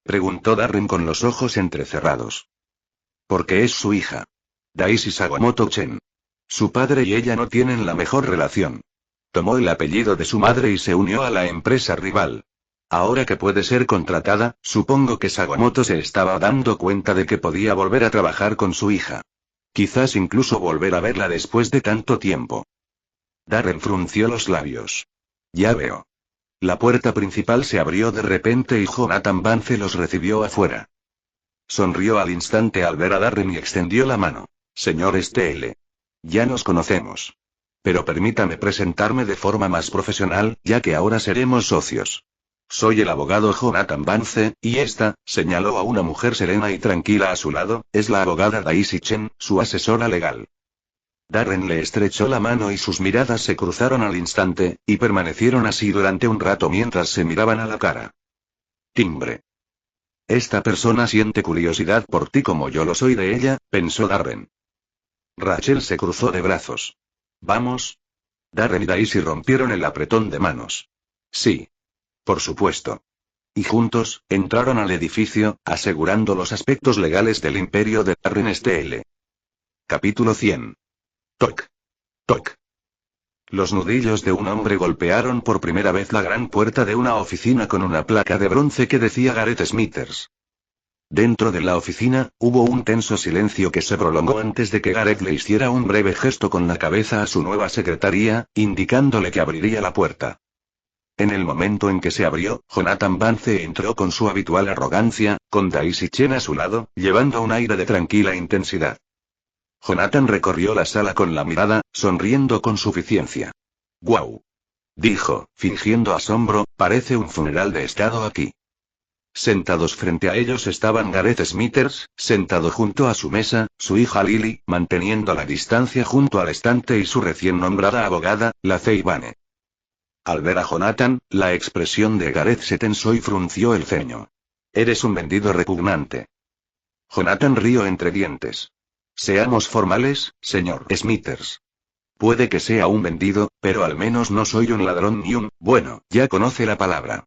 Preguntó Darren con los ojos entrecerrados. Porque es su hija. Daisy Sakamoto Chen. Su padre y ella no tienen la mejor relación. Tomó el apellido de su madre y se unió a la empresa rival. Ahora que puede ser contratada, supongo que Sakamoto se estaba dando cuenta de que podía volver a trabajar con su hija. Quizás incluso volver a verla después de tanto tiempo. Darren frunció los labios. Ya veo. La puerta principal se abrió de repente y Jonathan Vance los recibió afuera. Sonrió al instante al ver a Darren y extendió la mano. Señor STL. Ya nos conocemos. Pero permítame presentarme de forma más profesional, ya que ahora seremos socios. Soy el abogado Jonathan Vance, y esta, señaló a una mujer serena y tranquila a su lado, es la abogada Daisy Chen, su asesora legal. Darren le estrechó la mano y sus miradas se cruzaron al instante, y permanecieron así durante un rato mientras se miraban a la cara. Timbre. Esta persona siente curiosidad por ti como yo lo soy de ella, pensó Darren. Rachel se cruzó de brazos. ¿Vamos? Darren y Daisy rompieron el apretón de manos. Sí. Por supuesto. Y juntos, entraron al edificio, asegurando los aspectos legales del imperio de Darren STL. Capítulo 100. Toc. Toc. Los nudillos de un hombre golpearon por primera vez la gran puerta de una oficina con una placa de bronce que decía Gareth Smithers. Dentro de la oficina, hubo un tenso silencio que se prolongó antes de que Gareth le hiciera un breve gesto con la cabeza a su nueva secretaria, indicándole que abriría la puerta. En el momento en que se abrió, Jonathan Vance entró con su habitual arrogancia, con Daisy Chen a su lado, llevando un aire de tranquila intensidad. Jonathan recorrió la sala con la mirada, sonriendo con suficiencia. «¡Guau!», dijo, fingiendo asombro, parece un funeral de estado aquí. Sentados frente a ellos estaban Gareth Smithers, sentado junto a su mesa, su hija Lily, manteniendo la distancia junto al estante y su recién nombrada abogada, Lacey Vane. Al ver a Jonathan, la expresión de Gareth se tensó y frunció el ceño. «Eres un vendido repugnante». Jonathan rió entre dientes. «Seamos formales, señor Smithers. Puede que sea un vendido, pero al menos no soy un ladrón ni un, bueno, ya conoce la palabra».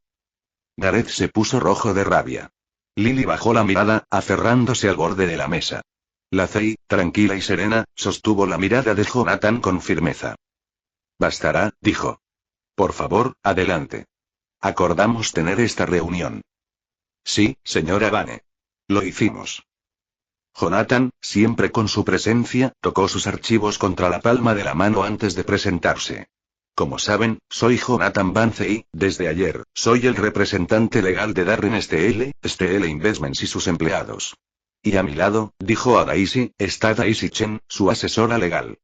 Gareth se puso rojo de rabia. Lily bajó la mirada, aferrándose al borde de la mesa. Lacey, tranquila y serena, sostuvo la mirada de Jonathan con firmeza. «Bastará», dijo. «Por favor, adelante. Acordamos tener esta reunión». «Sí, señora Vane. Lo hicimos». Jonathan, siempre con su presencia, tocó sus archivos contra la palma de la mano antes de presentarse. «Como saben, soy Jonathan Vance y, desde ayer, soy el representante legal de Darren STL Investments y sus empleados. Y a mi lado», dijo a Daisy, «está Daisy Chen, su asesora legal».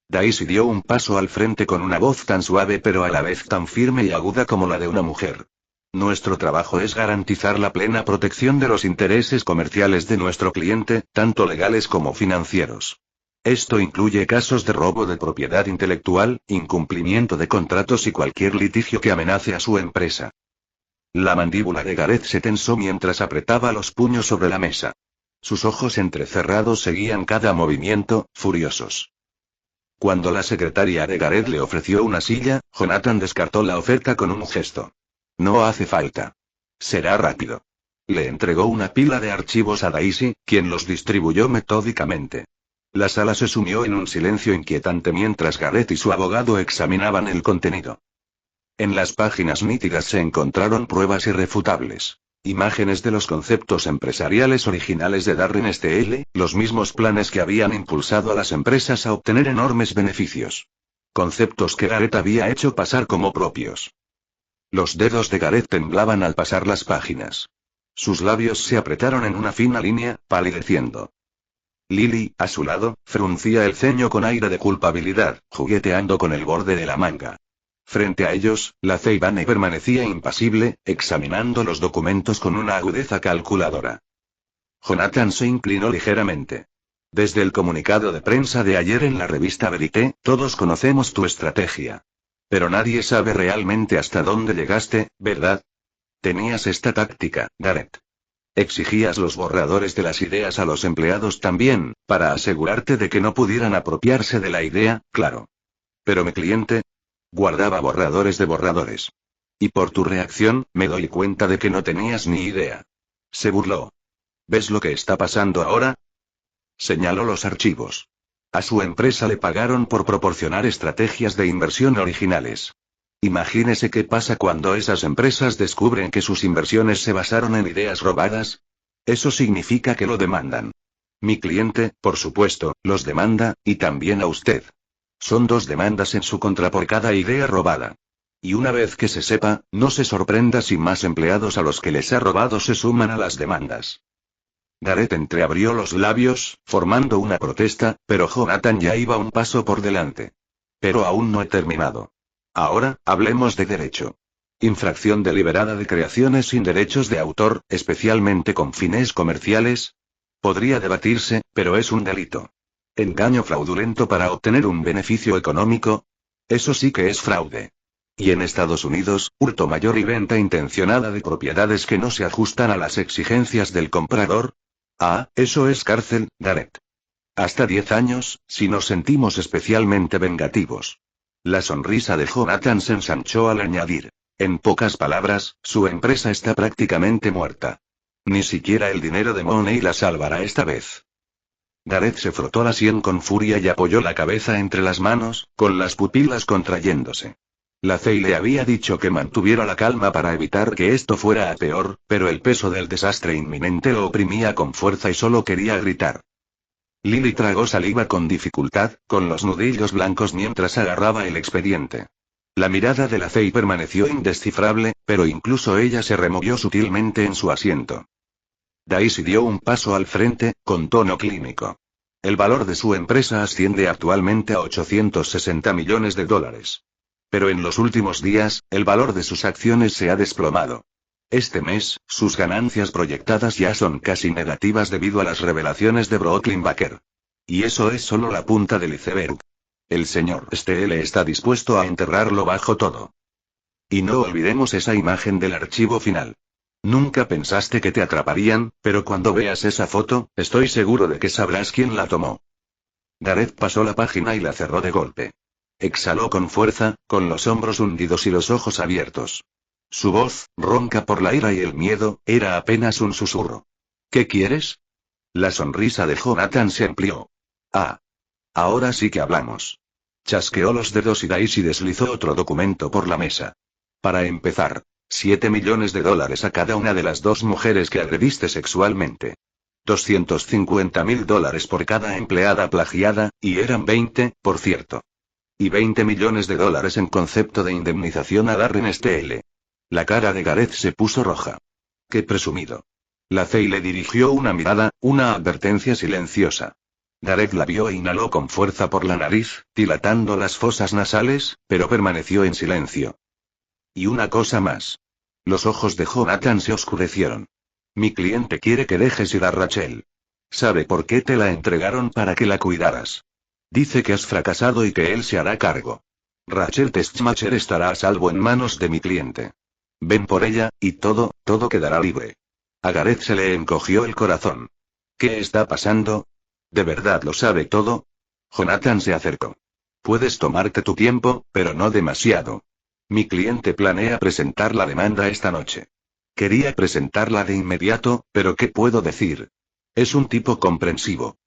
Daisy dio un paso al frente con una voz tan suave pero a la vez tan firme y aguda como la de una mujer. «Nuestro trabajo es garantizar la plena protección de los intereses comerciales de nuestro cliente, tanto legales como financieros. Esto incluye casos de robo de propiedad intelectual, incumplimiento de contratos y cualquier litigio que amenace a su empresa». La mandíbula de Gareth se tensó mientras apretaba los puños sobre la mesa. Sus ojos entrecerrados seguían cada movimiento, furiosos. Cuando la secretaria de Gareth le ofreció una silla, Jonathan descartó la oferta con un gesto. «No hace falta. Será rápido». Le entregó una pila de archivos a Daisy, quien los distribuyó metódicamente. La sala se sumió en un silencio inquietante mientras Gareth y su abogado examinaban el contenido. En las páginas nítidas se encontraron pruebas irrefutables. Imágenes de los conceptos empresariales originales de Darren STL, los mismos planes que habían impulsado a las empresas a obtener enormes beneficios. Conceptos que Gareth había hecho pasar como propios. Los dedos de Gareth temblaban al pasar las páginas. Sus labios se apretaron en una fina línea, palideciendo. Lily, a su lado, fruncía el ceño con aire de culpabilidad, jugueteando con el borde de la manga. Frente a ellos, Lacey Vane permanecía impasible, examinando los documentos con una agudeza calculadora. Jonathan se inclinó ligeramente. «Desde el comunicado de prensa de ayer en la revista Verité, todos conocemos tu estrategia. Pero nadie sabe realmente hasta dónde llegaste, ¿verdad? Tenías esta táctica, Gareth. Exigías los borradores de las ideas a los empleados también, para asegurarte de que no pudieran apropiarse de la idea, claro. Pero mi cliente guardaba borradores de borradores. Y por tu reacción, me doy cuenta de que no tenías ni idea. Se burló. ¿Ves lo que está pasando ahora? Señaló los archivos. A su empresa le pagaron por proporcionar estrategias de inversión originales. Imagínese qué pasa cuando esas empresas descubren que sus inversiones se basaron en ideas robadas. Eso significa que lo demandan. Mi cliente, por supuesto, los demanda, y también a usted. Son 2 demandas en su contra por cada idea robada. Y una vez que se sepa, no se sorprenda si más empleados a los que les ha robado se suman a las demandas. Gareth entreabrió los labios, formando una protesta, pero Jonathan ya iba un paso por delante. Pero aún no he terminado. Ahora, hablemos de derecho. Infracción deliberada de creaciones sin derechos de autor, especialmente con fines comerciales. Podría debatirse, pero es un delito. Engaño fraudulento para obtener un beneficio económico. Eso sí que es fraude. Y en Estados Unidos, hurto mayor y venta intencionada de propiedades que no se ajustan a las exigencias del comprador. Ah, eso es cárcel, Gareth. Hasta 10 años, si nos sentimos especialmente vengativos. La sonrisa de Jonathan se ensanchó al añadir. En pocas palabras, su empresa está prácticamente muerta. Ni siquiera el dinero de Money la salvará esta vez. Gareth se frotó la sien con furia y apoyó la cabeza entre las manos, con las pupilas contrayéndose. La Fey le había dicho que mantuviera la calma para evitar que esto fuera a peor, pero el peso del desastre inminente lo oprimía con fuerza y solo quería gritar. Lily tragó saliva con dificultad, con los nudillos blancos mientras agarraba el expediente. La mirada de la Fey permaneció indescifrable, pero incluso ella se removió sutilmente en su asiento. Daisy dio un paso al frente, con tono clínico. El valor de su empresa asciende actualmente a $860 millones. Pero en los últimos días, el valor de sus acciones se ha desplomado. Este mes, sus ganancias proyectadas ya son casi negativas debido a las revelaciones de Brooklyn Baker. Y eso es solo la punta del iceberg. El señor Steele está dispuesto a enterrarlo bajo todo. Y no olvidemos esa imagen del archivo final. Nunca pensaste que te atraparían, pero cuando veas esa foto, estoy seguro de que sabrás quién la tomó. Gareth pasó la página y la cerró de golpe. Exhaló con fuerza, con los hombros hundidos y los ojos abiertos. Su voz, ronca por la ira y el miedo, era apenas un susurro. ¿Qué quieres? La sonrisa de Jonathan se amplió. Ah. Ahora sí que hablamos. Chasqueó los dedos y Daisy deslizó otro documento por la mesa. Para empezar, $7 millones a cada una de las 2 mujeres que agrediste sexualmente. $250.000 por cada empleada plagiada, y eran 20, por cierto. Y $20 millones en concepto de indemnización a Darren Steele. La cara de Gareth se puso roja. ¡Qué presumido! La Fey le dirigió una mirada, una advertencia silenciosa. Gareth la vio e inhaló con fuerza por la nariz, dilatando las fosas nasales, pero permaneció en silencio. Y una cosa más. Los ojos de Jonathan se oscurecieron. Mi cliente quiere que dejes ir a Rachel. ¿Sabe por qué te la entregaron para que la cuidaras? Dice que has fracasado y que él se hará cargo. Rachel Testmacher estará a salvo en manos de mi cliente. Ven por ella, y todo quedará libre. A Gareth se le encogió el corazón. ¿Qué está pasando? ¿De verdad lo sabe todo? Jonathan se acercó. Puedes tomarte tu tiempo, pero no demasiado. Mi cliente planea presentar la demanda esta noche. Quería presentarla de inmediato, pero ¿qué puedo decir? Es un tipo comprensivo.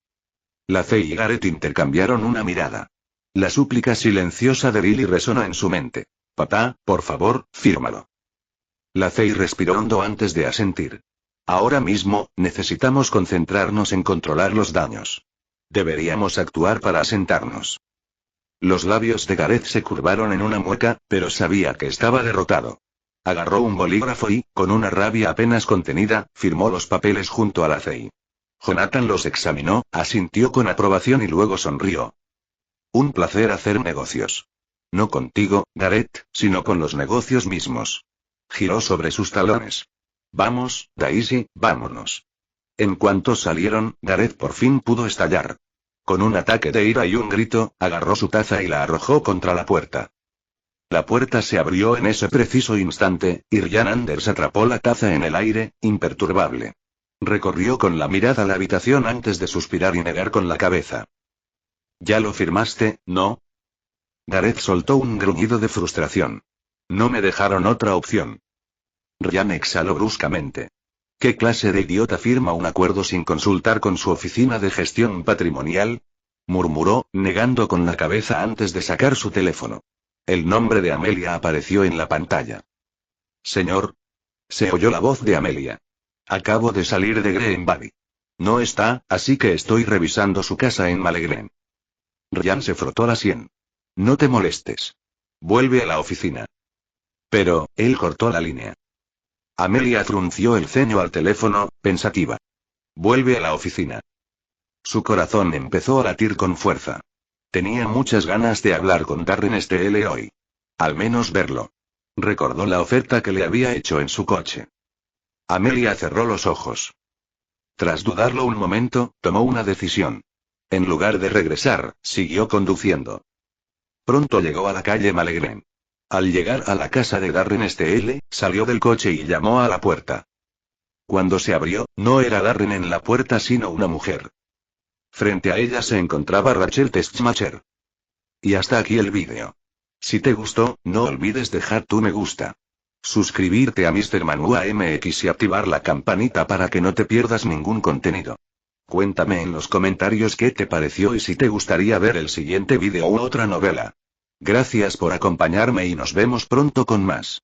La Fey y Gareth intercambiaron una mirada. La súplica silenciosa de Lily resonó en su mente. Papá, por favor, fírmalo. La Fey respiró hondo antes de asentir. Ahora mismo, necesitamos concentrarnos en controlar los daños. Deberíamos actuar para asentarnos. Los labios de Gareth se curvaron en una mueca, pero sabía que estaba derrotado. Agarró un bolígrafo y, con una rabia apenas contenida, firmó los papeles junto a la Fey. Jonathan los examinó, asintió con aprobación y luego sonrió. Un placer hacer negocios. No contigo, Gareth, sino con los negocios mismos. Giró sobre sus talones. Vamos, Daisy, vámonos. En cuanto salieron, Gareth por fin pudo estallar. Con un ataque de ira y un grito, agarró su taza y la arrojó contra la puerta. La puerta se abrió en ese preciso instante, y Ryan Anders atrapó la taza en el aire, imperturbable. Recorrió con la mirada la habitación antes de suspirar y negar con la cabeza. ¿Ya lo firmaste, no? Gareth soltó un gruñido de frustración. No me dejaron otra opción. Ryan exhaló bruscamente. ¿Qué clase de idiota firma un acuerdo sin consultar con su oficina de gestión patrimonial? Murmuró, negando con la cabeza antes de sacar su teléfono. El nombre de Amelia apareció en la pantalla. Señor. Se oyó la voz de Amelia. Acabo de salir de Greenville. No está, así que estoy revisando su casa en Malegren. Ryan se frotó la sien. No te molestes. Vuelve a la oficina. Pero, él cortó la línea. Amelia frunció el ceño al teléfono, pensativa. Vuelve a la oficina. Su corazón empezó a latir con fuerza. Tenía muchas ganas de hablar con Darren Steele hoy. Al menos verlo. Recordó la oferta que le había hecho en su coche. Amelia cerró los ojos. Tras dudarlo un momento, tomó una decisión. En lugar de regresar, siguió conduciendo. Pronto llegó a la calle Malegren. Al llegar a la casa de Darren Steele, salió del coche y llamó a la puerta. Cuando se abrió, no era Darren en la puerta sino una mujer. Frente a ella se encontraba Rachel Teschmacher. Y hasta aquí el vídeo. Si te gustó, no olvides dejar tu me gusta. Suscribirte a Mr. Manhua MX y activar la campanita para que no te pierdas ningún contenido. Cuéntame en los comentarios qué te pareció y si te gustaría ver el siguiente vídeo u otra novela. Gracias por acompañarme y nos vemos pronto con más.